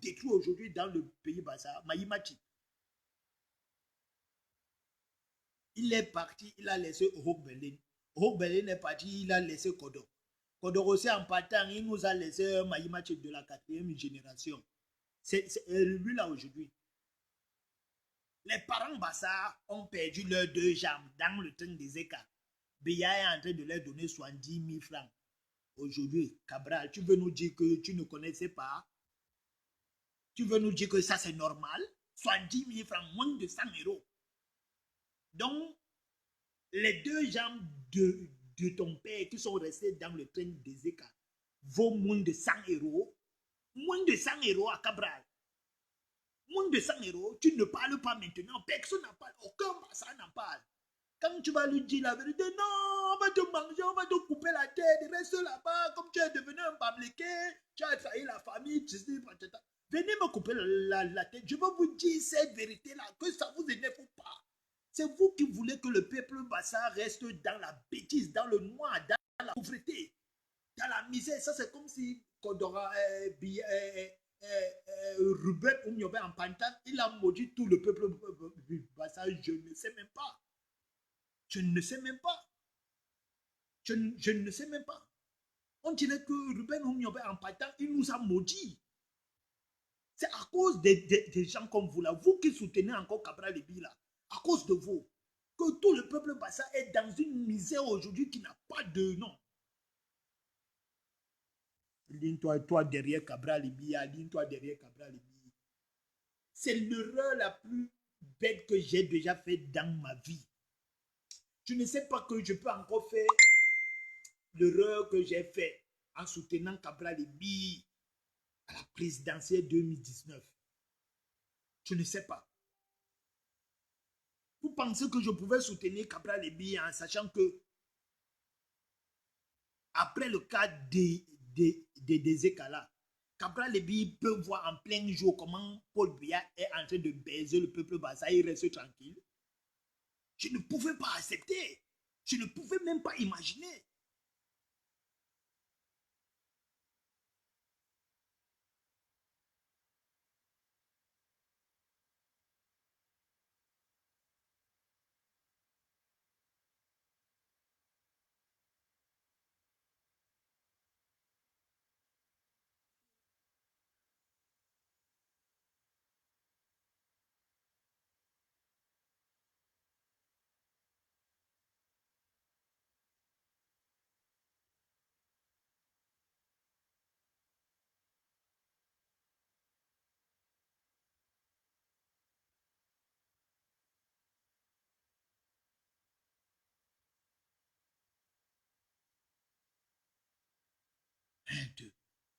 détruit aujourd'hui dans le pays Bassa, Maïmachi. Il est parti, il a laissé Berlin. Berlin est parti, il a laissé Kodor. Kodor aussi en partant, il nous a laissé Maïmachi de la 4e génération. C'est lui là aujourd'hui. Les parents Bassa ont perdu leurs 2 jambes dans le train des écarts. Biya est en train de leur donner 70 000 francs. Aujourd'hui, Cabral, tu veux nous dire que tu ne connaissais pas? Tu veux nous dire que ça c'est normal? 70 000 francs, moins de 100 euros. Donc, les 2 jambes de ton père qui sont restées dans le train des écarts vaut moins de 100 euros. Moins de 100 euros à Cabral. Moins de 100 euros, tu ne parles pas maintenant. Personne n'en parle. Aucun Bassa n'en parle. Quand tu vas lui dire la vérité, non, on va te manger, on va te couper la tête, reste là-bas, comme tu es devenu un Bamléké, tu as trahi la famille, tu sais, venez me couper la tête. Je veux vous dire cette vérité-là, que ça vous énerve ou pas. C'est vous qui voulez que le peuple Bassa reste dans la bêtise, dans le noir, dans la pauvreté, dans la misère. Ça, c'est comme si Kodora, Ruben Oumyobe en Pantan, il a maudit tout le peuple Bassa. Je ne sais même pas. Je ne sais même pas. Je ne sais même pas. On dirait que Ruben Oumyobe en partant, il nous a maudits. C'est à cause des gens comme vous là, vous qui soutenez encore Cabral Libi là, à cause de vous, que tout le peuple Bassa est dans une misère aujourd'hui qui n'a pas de nom. Ligne-toi derrière Cabral Libi, ligne-toi derrière Cabral Libi. C'est l'erreur la plus bête que j'ai déjà faite dans ma vie. Je ne sais pas que je peux encore faire l'erreur que j'ai faite en soutenant Cabral Libi à la présidentielle 2019. Je ne sais pas. Vous pensez que je pouvais soutenir Cabral Libi en sachant que après le cas des écalats, Cabral Libi peut voir en plein jour comment Paul Biya est en train de baiser le peuple Bassa, il reste tranquille. Je ne pouvais pas accepter. Je ne pouvais même pas imaginer.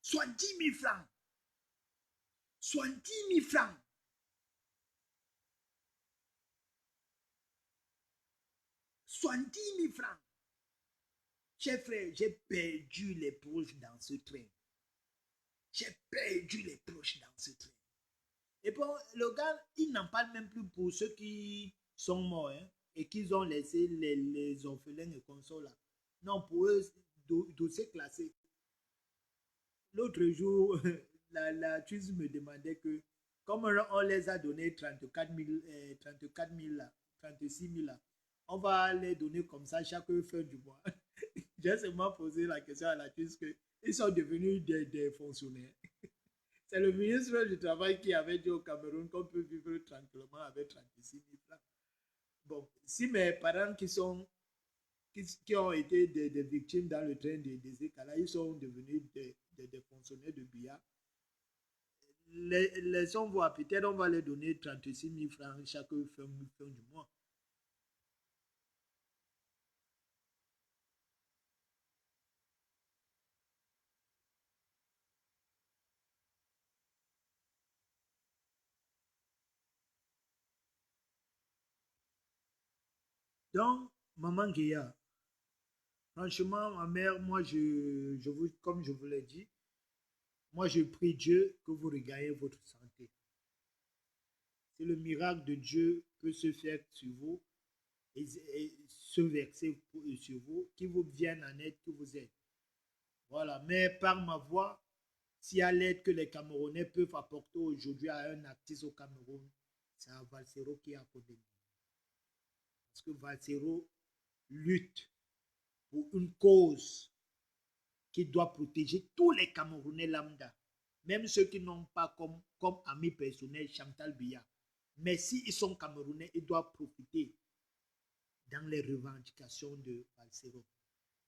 Soit 10 000 francs. 70 000 francs. $70 000. Chers frères, j'ai perdu les proches dans ce train. J'ai perdu les proches dans ce train. Et bon, le gars, il n'en parle même plus pour ceux qui sont morts hein, et qu'ils ont laissé les orphelins et consorts là. Non, pour eux, dossier classé. L'autre jour, la tuise me demandait que, comme on les a donné 34 000, 36 000 là, on va les donner comme ça chaque fin du mois. J'ai seulement posé la question à la tuise qu'ils sont devenus des fonctionnaires. C'est le ministre du Travail qui avait dit au Cameroun qu'on peut vivre tranquillement avec 36 000 francs. Bon, si mes parents qui ont été des victimes dans le train des écalas, ils sont devenus des fonctionnaires de billard, laissons voir, peut-être on va les donner 36 000 francs chaque fin du mois. Donc, Maman Guéa, franchement, ma mère, moi, comme je vous l'ai dit, moi, je prie Dieu que vous regagnez votre santé. Si le miracle de Dieu peut se faire sur vous et se verser sur vous, qu'il vous vienne en aide, que vous aide. Voilà, mais par ma voix, s'il y a l'aide que les Camerounais peuvent apporter aujourd'hui à un artiste au Cameroun, c'est à Valsero qui est à côté de nous. Parce que Valsero lutte pour une cause qui doit protéger tous les Camerounais lambda, même ceux qui n'ont pas comme ami personnel Chantal Biya. Mais s'ils sont Camerounais, ils doivent profiter dans les revendications de Valsero.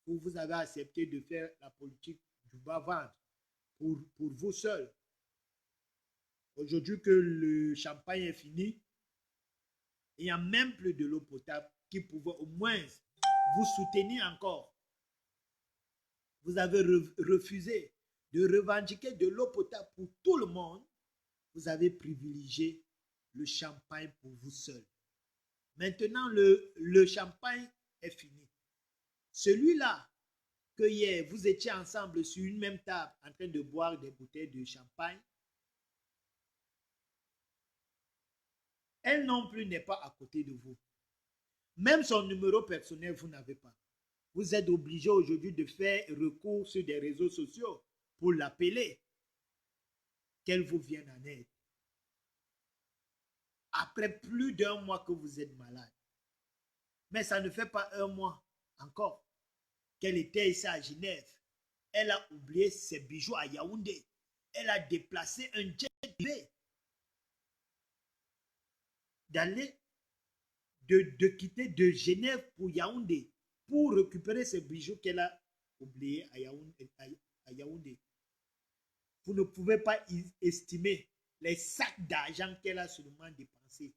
Vous avez accepté de faire la politique du bas-ventre pour vous seuls. Aujourd'hui que le champagne est fini, il n'y a même plus de l'eau potable qui pouvait au moins vous soutenir encore. Vous avez refusé de revendiquer de l'eau potable pour tout le monde. Vous avez privilégié le champagne pour vous seul. Maintenant, le champagne est fini. Celui-là, que hier, vous étiez ensemble sur une même table en train de boire des bouteilles de champagne, elle non plus n'est pas à côté de vous. Même son numéro personnel, vous n'avez pas. Vous êtes obligé aujourd'hui de faire recours sur des réseaux sociaux pour l'appeler, qu'elle vous vienne en aide. Après plus d'un mois que vous êtes malade. Mais ça ne fait pas un mois encore qu'elle était ici à Genève. Elle a oublié ses bijoux à Yaoundé. Elle a déplacé un jet privé d'aller de quitter de Genève pour Yaoundé pour récupérer ses bijoux qu'elle a oubliés à Yaoundé. Vous ne pouvez pas estimer les sacs d'argent qu'elle a seulement dépensés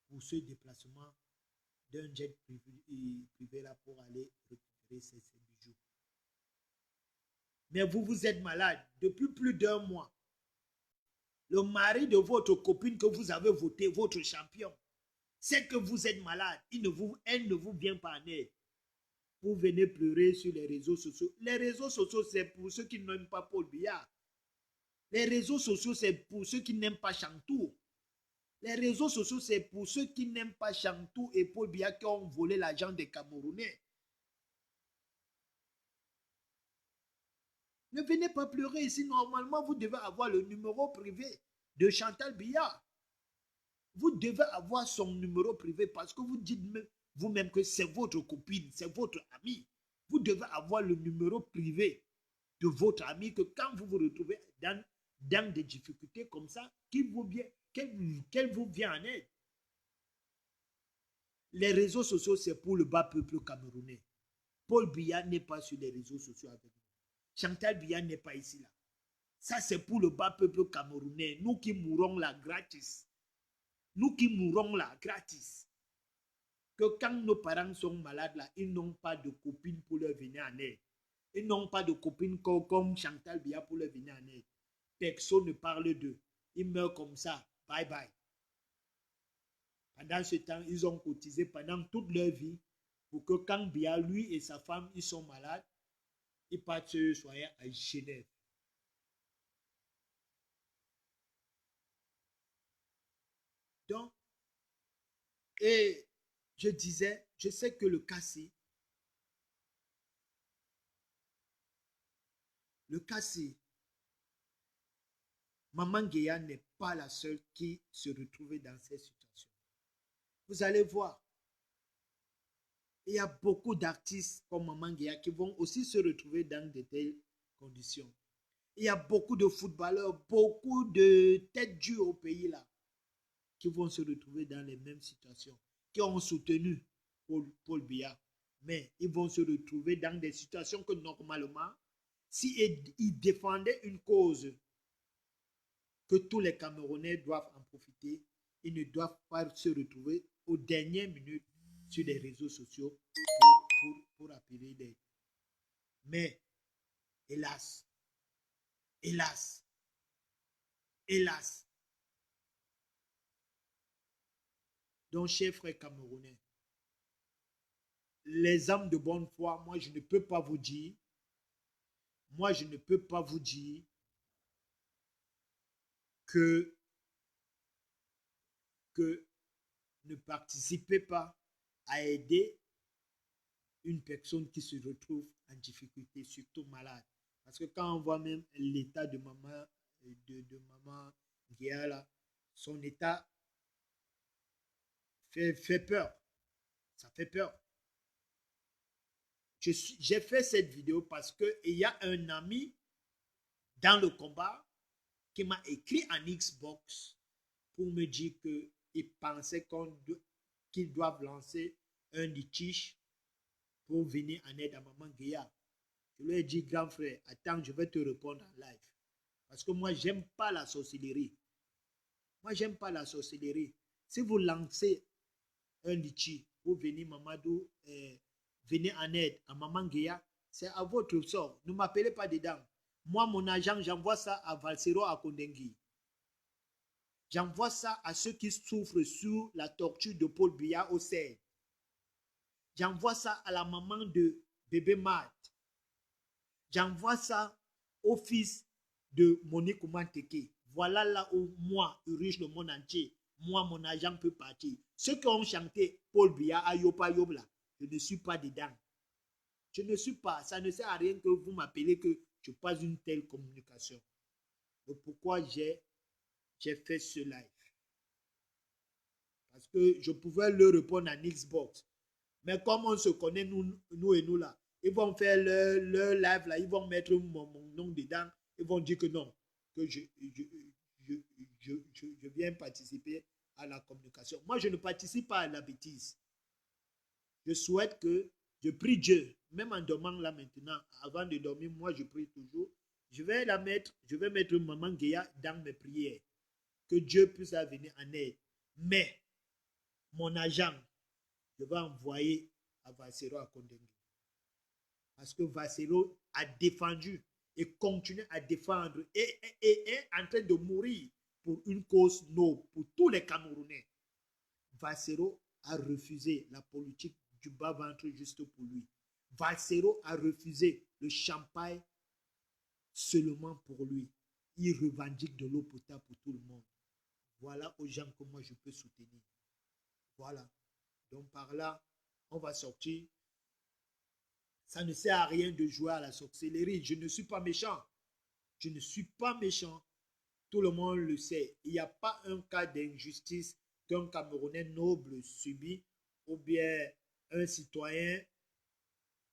pour ce déplacement d'un jet privé là pour aller récupérer ses bijoux. Mais vous êtes malade depuis plus d'un mois. Le mari de votre copine que vous avez voté, votre champion, c'est que vous êtes malade. Elle ne vous vient pas en aide. Vous venez pleurer sur les réseaux sociaux. Les réseaux sociaux, c'est pour ceux qui n'aiment pas Paul Biya. Les réseaux sociaux, c'est pour ceux qui n'aiment pas Chantou. Les réseaux sociaux, c'est pour ceux qui n'aiment pas Chantou et Paul Biya qui ont volé l'argent des Camerounais. Ne venez pas pleurer ici. Normalement, vous devez avoir le numéro privé de Chantal Biya. Vous devez avoir son numéro privé parce que vous dites vous-même que c'est votre copine, c'est votre amie. Vous devez avoir le numéro privé de votre ami que quand vous vous retrouvez dans des difficultés comme ça, qu'elle vous vient en aide. Les réseaux sociaux, c'est pour le bas peuple camerounais. Paul Biya n'est pas sur les réseaux sociaux avec nous. Chantal Biya n'est pas ici là. Ça, c'est pour le bas peuple camerounais. Nous qui mourons là gratis. Nous qui mourons là gratis. Que quand nos parents sont malades là, ils n'ont pas de copine pour leur venir en aide. Ils n'ont pas de copine comme Chantal Biya pour leur venir en aide. Personne ne parle d'eux. il meurt comme ça. Bye bye. Pendant ce temps, ils ont cotisé pendant toute leur vie pour que quand Bia, lui et sa femme, ils sont malades, ils partent se soigner à Genève. Donc, et je disais, je sais que le Kassi, Maman Guéa n'est pas la seule qui se retrouvait dans cette situation. Vous allez voir, il y a beaucoup d'artistes comme Maman Guéa qui vont aussi se retrouver dans de telles conditions. Il y a beaucoup de footballeurs, beaucoup de têtes dues au pays là, qui vont se retrouver dans les mêmes situations, qui ont soutenu Paul Biya. Mais ils vont se retrouver dans des situations que normalement, s'ils défendaient une cause que tous les Camerounais doivent en profiter, ils ne doivent pas se retrouver aux dernières minutes sur les réseaux sociaux pour appeler d'aide. Mais, hélas, donc, chers frères camerounais, les âmes de bonne foi, moi, je ne peux pas vous dire que ne participez pas à aider une personne qui se retrouve en difficulté, surtout malade. Parce que quand on voit même l'état de maman Guéa, son état fait peur. Ça fait peur. J'ai fait cette vidéo parce qu'il y a un ami dans le combat qui m'a écrit en Xbox pour me dire qu'il pensait qu'ils doivent lancer un litige pour venir en aide à Maman Guéa. Je lui ai dit, grand frère, attends, je vais te répondre en live. Parce que moi, j'aime pas la sorcellerie. Si vous lancez un litige pour venir Mamadou, venir en aide à Maman Guéa, c'est à votre sort. Ne m'appelez pas dedans. Moi, mon agent, j'envoie ça à Valsero, à Kondengui. J'envoie ça à ceux qui souffrent sous la torture de Paul Biya au CER. J'envoie ça à la maman de bébé Matt. J'envoie ça au fils de Monique Oumanteke. Voilà là où moi, riche le monde entier, moi, mon agent peut partir. Ceux qui ont chanté Paul Biya à Yopa Yobla, je ne suis pas dedans. Je ne suis pas. Ça ne sert à rien que vous m'appelez que je passe une telle communication. Donc pourquoi j'ai fait ce live? Parce que je pouvais leur répondre en Xbox. Mais comme on se connaît, nous et nous là, ils vont faire leur live là, ils vont mettre mon nom dedans, ils vont dire que non, que je viens participer à la communication. Moi, je ne participe pas à la bêtise. Je souhaite que, je prie Dieu, même en dormant là maintenant, avant de dormir, moi je prie toujours, je vais mettre Maman Guéa dans mes prières, que Dieu puisse venir en aide. Mais, mon agent, je vais envoyer à Valsero à Kondengui. Parce que Valsero a défendu et continue à défendre et est en train de mourir pour une cause noble, pour tous les Camerounais. Valsero a refusé la politique du bas-ventre juste pour lui. Valsero a refusé le champagne seulement pour lui. Il revendique de l'eau potable pour tout le monde. Voilà aux gens que moi je peux soutenir. Voilà. Donc par là, on va sortir. Ça ne sert à rien de jouer à la sorcellerie. Je ne suis pas méchant. Je ne suis pas méchant. Tout le monde le sait. Il n'y a pas un cas d'injustice qu'un Camerounais noble subit ou bien un citoyen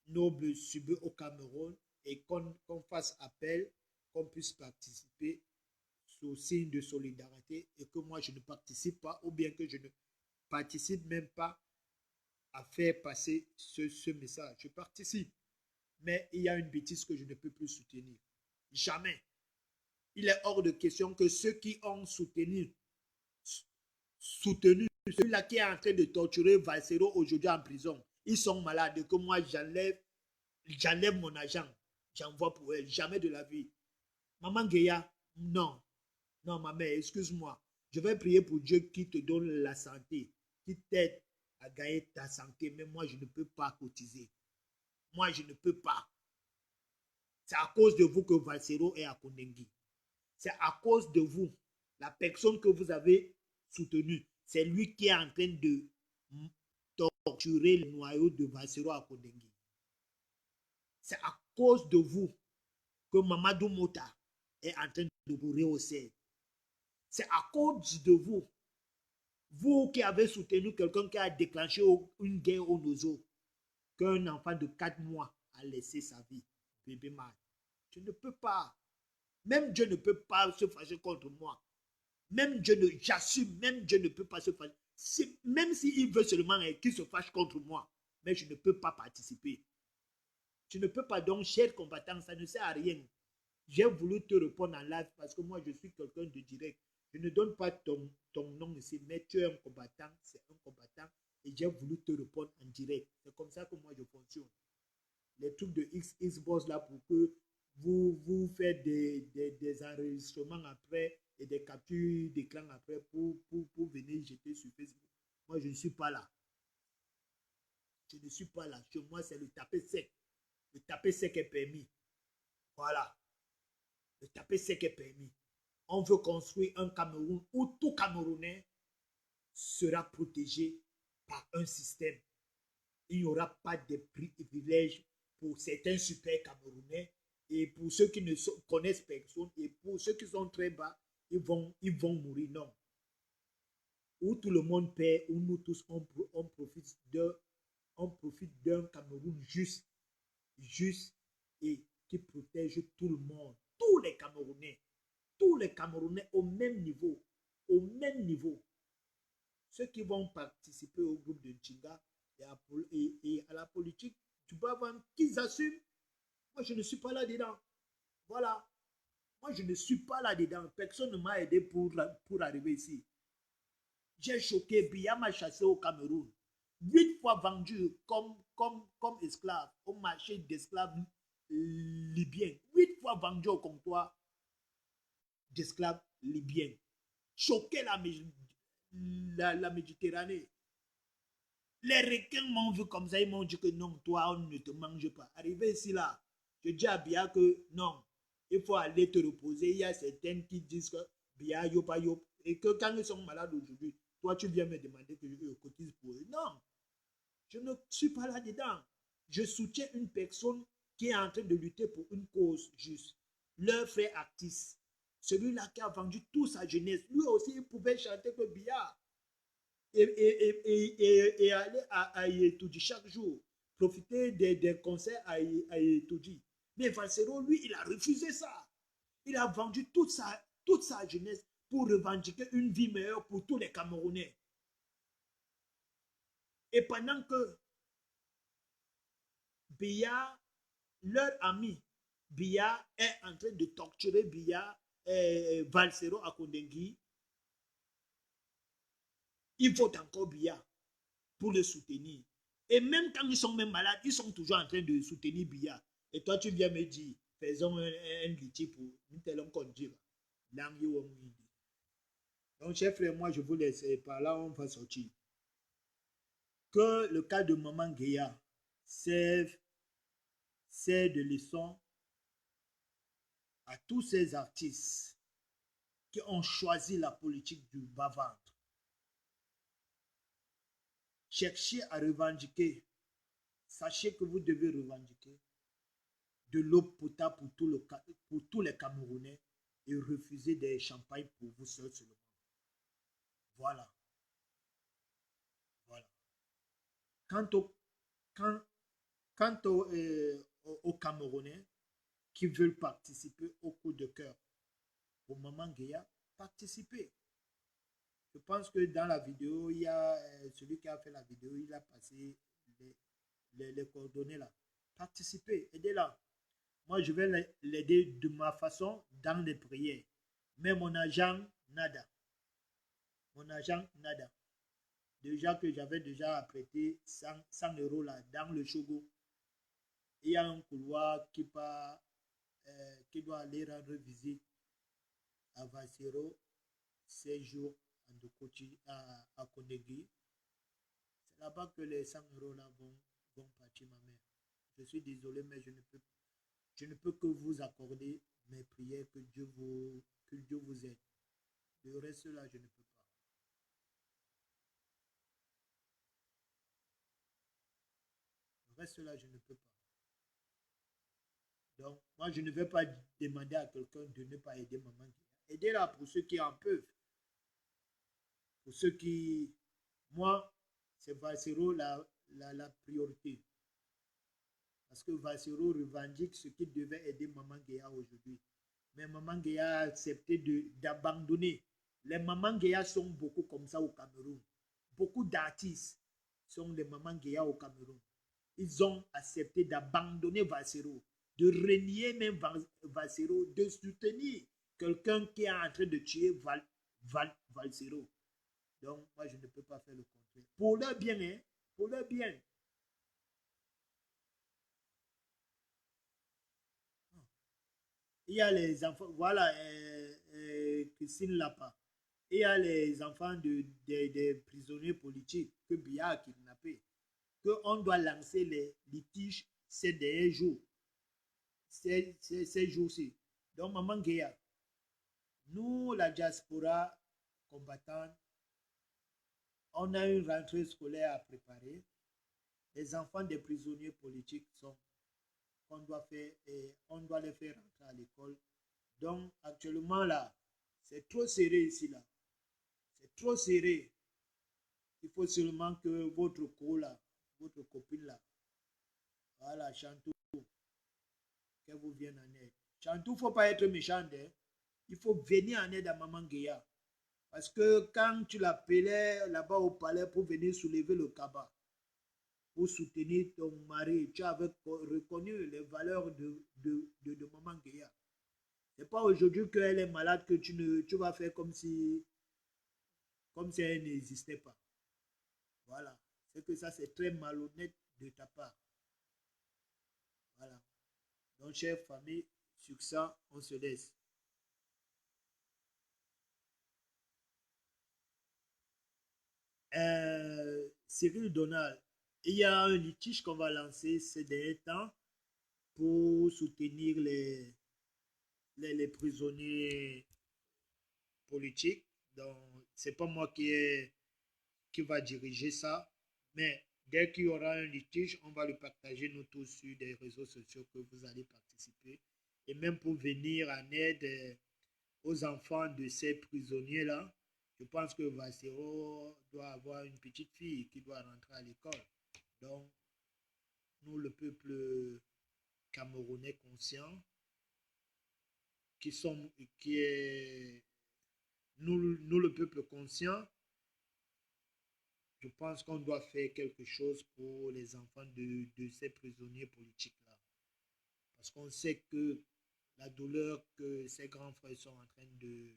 noble subit au Cameroun et qu'on fasse appel, qu'on puisse participer sous signe de solidarité et que moi je ne participe pas ou bien que je ne participe même pas à faire passer ce message. Je participe, mais il y a une bêtise que je ne peux plus soutenir. Jamais. Il est hors de question que ceux qui ont soutenu celui-là qui est en train de torturer Valsero aujourd'hui en prison, ils sont malades, que moi j'enlève mon agent, j'envoie pour elle, jamais de la vie. Maman Guéa, non, Non, ma mère, excuse-moi. Je vais prier pour Dieu qui te donne la santé, qui t'aide à gagner ta santé. Mais moi, je ne peux pas cotiser. Moi, je ne peux pas. C'est à cause de vous que Valsero est à Kondengui. C'est à cause de vous, la personne que vous avez soutenue. C'est lui qui est en train de torturer le noyau de Valsero à Kondengui. C'est à cause de vous que Mamadou Mota est en train de vous rehausser. C'est à cause de vous, vous qui avez soutenu quelqu'un qui a déclenché une guerre au Nozo, qu'un enfant de 4 mois a laissé sa vie. Bébé mal. Je ne peux pas. Même Dieu ne peut pas se fâcher contre moi. Même Dieu ne, j'assume, même Dieu ne peut pas se fâcher. Même s'il veut seulement qu'il se fâche contre moi, mais je ne peux pas participer. Je ne peux pas, donc, cher combattant, ça ne sert à rien. J'ai voulu te répondre en live parce que moi, je suis quelqu'un de direct. Je ne donne pas ton nom ici, mais tu es un combattant, c'est un combattant, et j'ai voulu te répondre en direct. C'est comme ça que moi, je fonctionne. Les trucs de Xbox là pour que vous faites des enregistrements après et des captures d'écran après pour venir jeter sur Facebook. Moi, je ne suis pas là. Je ne suis pas là. Chez moi, c'est le taper sec. Le taper sec est permis. Voilà. Le taper sec est permis. On veut construire un Cameroun où tout Camerounais sera protégé par un système. Il n'y aura pas de privilèges pour certains super Camerounais et pour ceux qui ne connaissent personne et pour ceux qui sont très bas, ils vont mourir. Non. Où tout le monde paie, où nous tous on profite d'un Cameroun juste et qui protège tout le monde, tous les Camerounais au même niveau, Ceux qui vont participer au groupe de Nchinga et à la politique, tu peux avoir qu'ils assument. Moi, je ne suis pas là-dedans. Voilà. Moi, je ne suis pas là-dedans. Personne ne m'a aidé pour arriver ici. J'ai choqué, Biya m'a chassé au Cameroun. 8 fois vendu comme esclave au marché d'esclaves libyens. 8 fois vendu au comptoir d'esclaves libyens. Choqué la Méditerranée. Les requins m'ont vu comme ça, ils m'ont dit que non, toi, on ne te mange pas. Arrivé ici, là, je dis à Bia que non, il faut aller te reposer. Il y a certaines qui disent que Bia, yopa, yop, et que quand ils sont malades aujourd'hui, toi, tu viens me demander que je cotise pour eux. Non, je ne suis pas là-dedans. Je soutiens une personne qui est en train de lutter pour une cause juste. Leur frère artiste, celui-là qui a vendu toute sa jeunesse, lui aussi, il pouvait chanter que Bia. Et aller à Yetoudi chaque jour, profiter des concerts à Yetoudi. Mais Valsero, lui, il a refusé ça. Il a vendu toute sa jeunesse pour revendiquer une vie meilleure pour tous les Camerounais. Et pendant que Biya, leur ami, Biya est en train de torturer Biya, Valsero à Kondengui, il faut encore Biya pour le soutenir. Et même quand ils sont même malades, ils sont toujours en train de soutenir Biya. Et toi, tu viens me dire, faisons un litige pour nous allons conduire. Donc, chers frères, moi, je vous laisse. Par là, on va sortir. Que le cas de Maman Guéa serve de leçon à tous ces artistes qui ont choisi la politique du bas-ventre. Cherchez à revendiquer. Sachez que vous devez revendiquer de l'eau potable pour tous les Camerounais et refuser des champagnes pour vous seuls seulement. Voilà. Voilà. Quant aux Camerounais qui veulent participer au coup de cœur pour Maman Guéa, participez. Je pense que dans la vidéo, il y a celui qui a fait la vidéo, il a passé les coordonnées là. Participez, aidez-la. Moi, je vais l'aider de ma façon dans les prières. Mais mon agent, nada. Mon agent, nada. Déjà que j'avais déjà prêté 100 € là, dans le Chogo. Il y a un couloir qui doit aller rendre visite à Vassero, 16 jours à Konegi. C'est là-bas que les 100 euros là vont partir, ma mère. Je suis désolé, mais je ne peux que vous accorder mes prières, que Dieu vous aide. Le reste là, je ne peux pas. Le reste là, je ne peux pas. Donc, moi, je ne vais pas demander à quelqu'un de ne pas aider maman. Aidez-la pour ceux qui en peuvent. Pour ceux qui... Moi, c'est Valsero la priorité. Parce que Valsero revendique ce qui devait aider Maman Guéa aujourd'hui. Mais Maman Guéa a accepté d'abandonner. Les Maman Guéa sont beaucoup comme ça au Cameroun. Beaucoup d'artistes sont les Maman Guéa au Cameroun. Ils ont accepté d'abandonner Valsero, de renier même Valsero, de soutenir quelqu'un qui est en train de tuer Valsero. Donc, moi, je ne peux pas faire le contraire. Pour leur bien, hein, pour leur bien. Il y a les enfants, voilà, Christine Lapa. Il y a les enfants des prisonniers politiques que Biya a kidnappés. Qu'on doit lancer les litiges ces derniers jours. Ces jours-ci. Donc, Maman Guéa, nous, la diaspora combattante, on a une rentrée scolaire à préparer. Les enfants des prisonniers politiques sont qu'on doit faire et on doit les faire rentrer à l'école. Donc actuellement là, c'est trop serré ici là. C'est trop serré. Il faut seulement que votre là, votre copine là, voilà, Chantou, qu'elle vous vienne en aide. Chantou, il ne faut pas être méchant, hein. Il faut venir en aide à Maman Guéa. Parce que quand tu l'appelais là-bas au palais pour venir soulever le cabas, pour soutenir ton mari, tu avais reconnu les valeurs de Maman Guéa. Ce n'est pas aujourd'hui qu'elle est malade que tu vas faire comme si elle n'existait pas. Voilà. C'est que ça, c'est très malhonnête de ta part. Voilà. Donc, chère famille, sur ça, on se laisse. Cyril Donald, il y a un litige qu'on va lancer ces derniers temps pour soutenir les prisonniers politiques. Donc, c'est pas moi qui va diriger ça, mais dès qu'il y aura un litige, on va le partager nous tous sur des réseaux sociaux que vous allez participer. Et même pour venir en aide aux enfants de ces prisonniers-là, je pense que Vassero doit avoir une petite fille qui doit rentrer à l'école. Donc, nous, le peuple camerounais conscient, qui est, nous, le peuple conscient, je pense qu'on doit faire quelque chose pour les enfants de ces prisonniers politiques-là. Parce qu'on sait que la douleur que ces grands frères sont en train de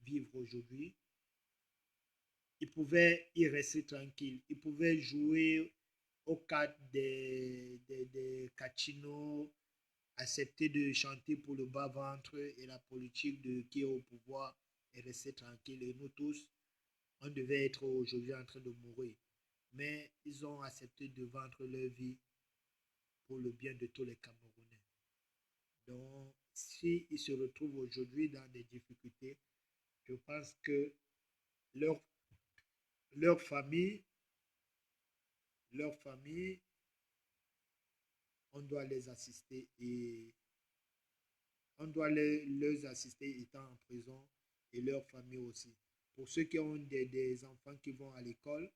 vivre aujourd'hui, ils pouvaient y rester tranquilles. Ils pouvaient jouer au cadre des cachino, accepter de chanter pour le bas-ventre et la politique qui est au pouvoir et rester tranquille. Et nous tous, on devait être aujourd'hui en train de mourir. Mais ils ont accepté de vendre leur vie pour le bien de tous les Camerounais. Donc, s'ils se retrouvent aujourd'hui dans des difficultés, je pense que leur, leur famille, on doit les assister et on doit les assister étant en prison et leur famille aussi. Pour ceux qui ont des enfants qui vont à l'école,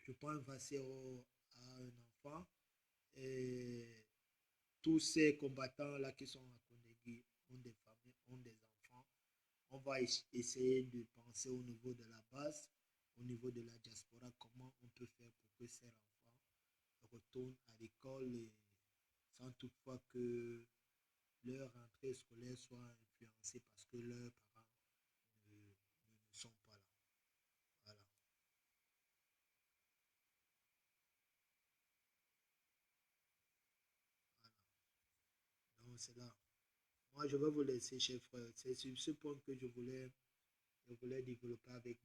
je pense passer à un enfant et tous ces combattants-là qui sont à Kondegui ont des familles, ont des enfants. On va essayer de penser au niveau de la base, au niveau de la diaspora, comment on peut faire pour que ces enfants retournent à l'école sans toutefois que leur rentrée scolaire soit influencée parce que leurs parents ne sont pas là. Voilà. Voilà. Donc c'est là. Moi, je vais vous laisser, chers frères. C'est sur ce point que je voulais développer avec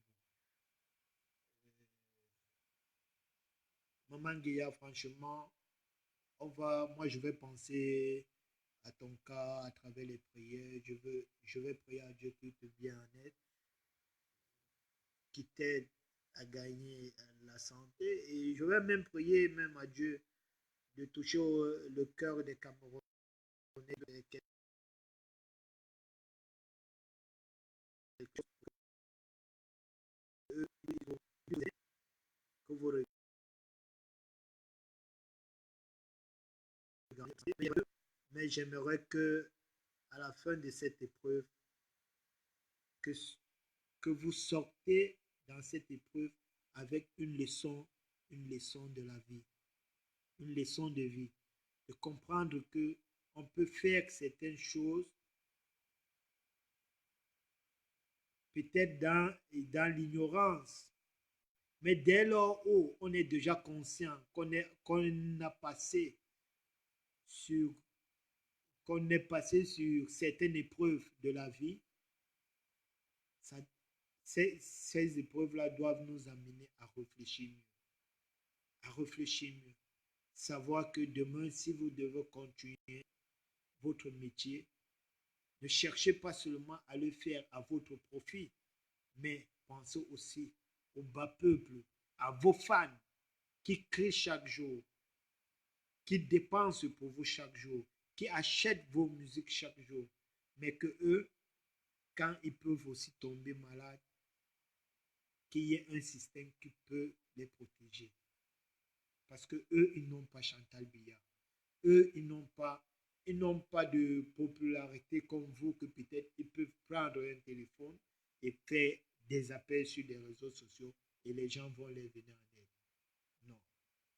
vous. Maman Guilla, franchement, moi, je vais penser à ton cas à travers les prières. Je vais prier à Dieu qui te vient en aide, qui t'aide à gagner la santé. Et je vais même prier même à Dieu de toucher le cœur des Camerounais, que vous regardez. Mais j'aimerais que à la fin de cette épreuve, que, que vous sortez dans cette épreuve avec une leçon de la vie, une leçon de vie, de comprendre que on peut faire certaines choses peut-être dans l'ignorance, mais dès lors où on est déjà conscient qu'on a passé sur qu'on est passé sur certaines épreuves de la vie, ça, ces épreuves-là doivent nous amener à réfléchir mieux, à réfléchir mieux. Savoir que demain, si vous devez continuer votre métier, ne cherchez pas seulement à le faire à votre profit, mais pensez aussi au bas peuple, à vos fans qui crient chaque jour, qui dépensent pour vous chaque jour, qui achètent vos musiques chaque jour, mais que eux, quand ils peuvent aussi tomber malades, qu'il y ait un système qui peut les protéger. Parce que eux, ils n'ont pas Chantal Biya. Eux, ils n'ont pas de popularité comme vous, que peut-être ils peuvent prendre un téléphone et faire des appels sur des réseaux sociaux et les gens vont les venir en aide. Non.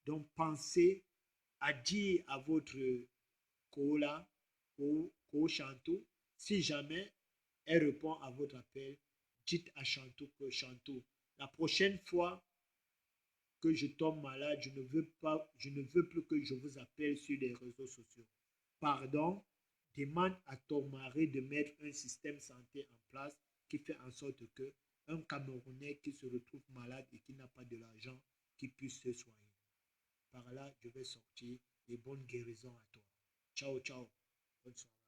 Donc, pensez à dire à votre Kola, Ko Chantou, si jamais elle répond à votre appel, dites à Chantou que Chantou, la prochaine fois que je tombe malade, je ne veux plus que je vous appelle sur les réseaux sociaux. Pardon, demande à ton mari de mettre un système santé en place qui fait en sorte que un Camerounais qui se retrouve malade et qui n'a pas de l'argent, qui puisse se soigner. Par là, je vais sortir et bonne guérison à toi. Ciao, ciao. Bonne soirée.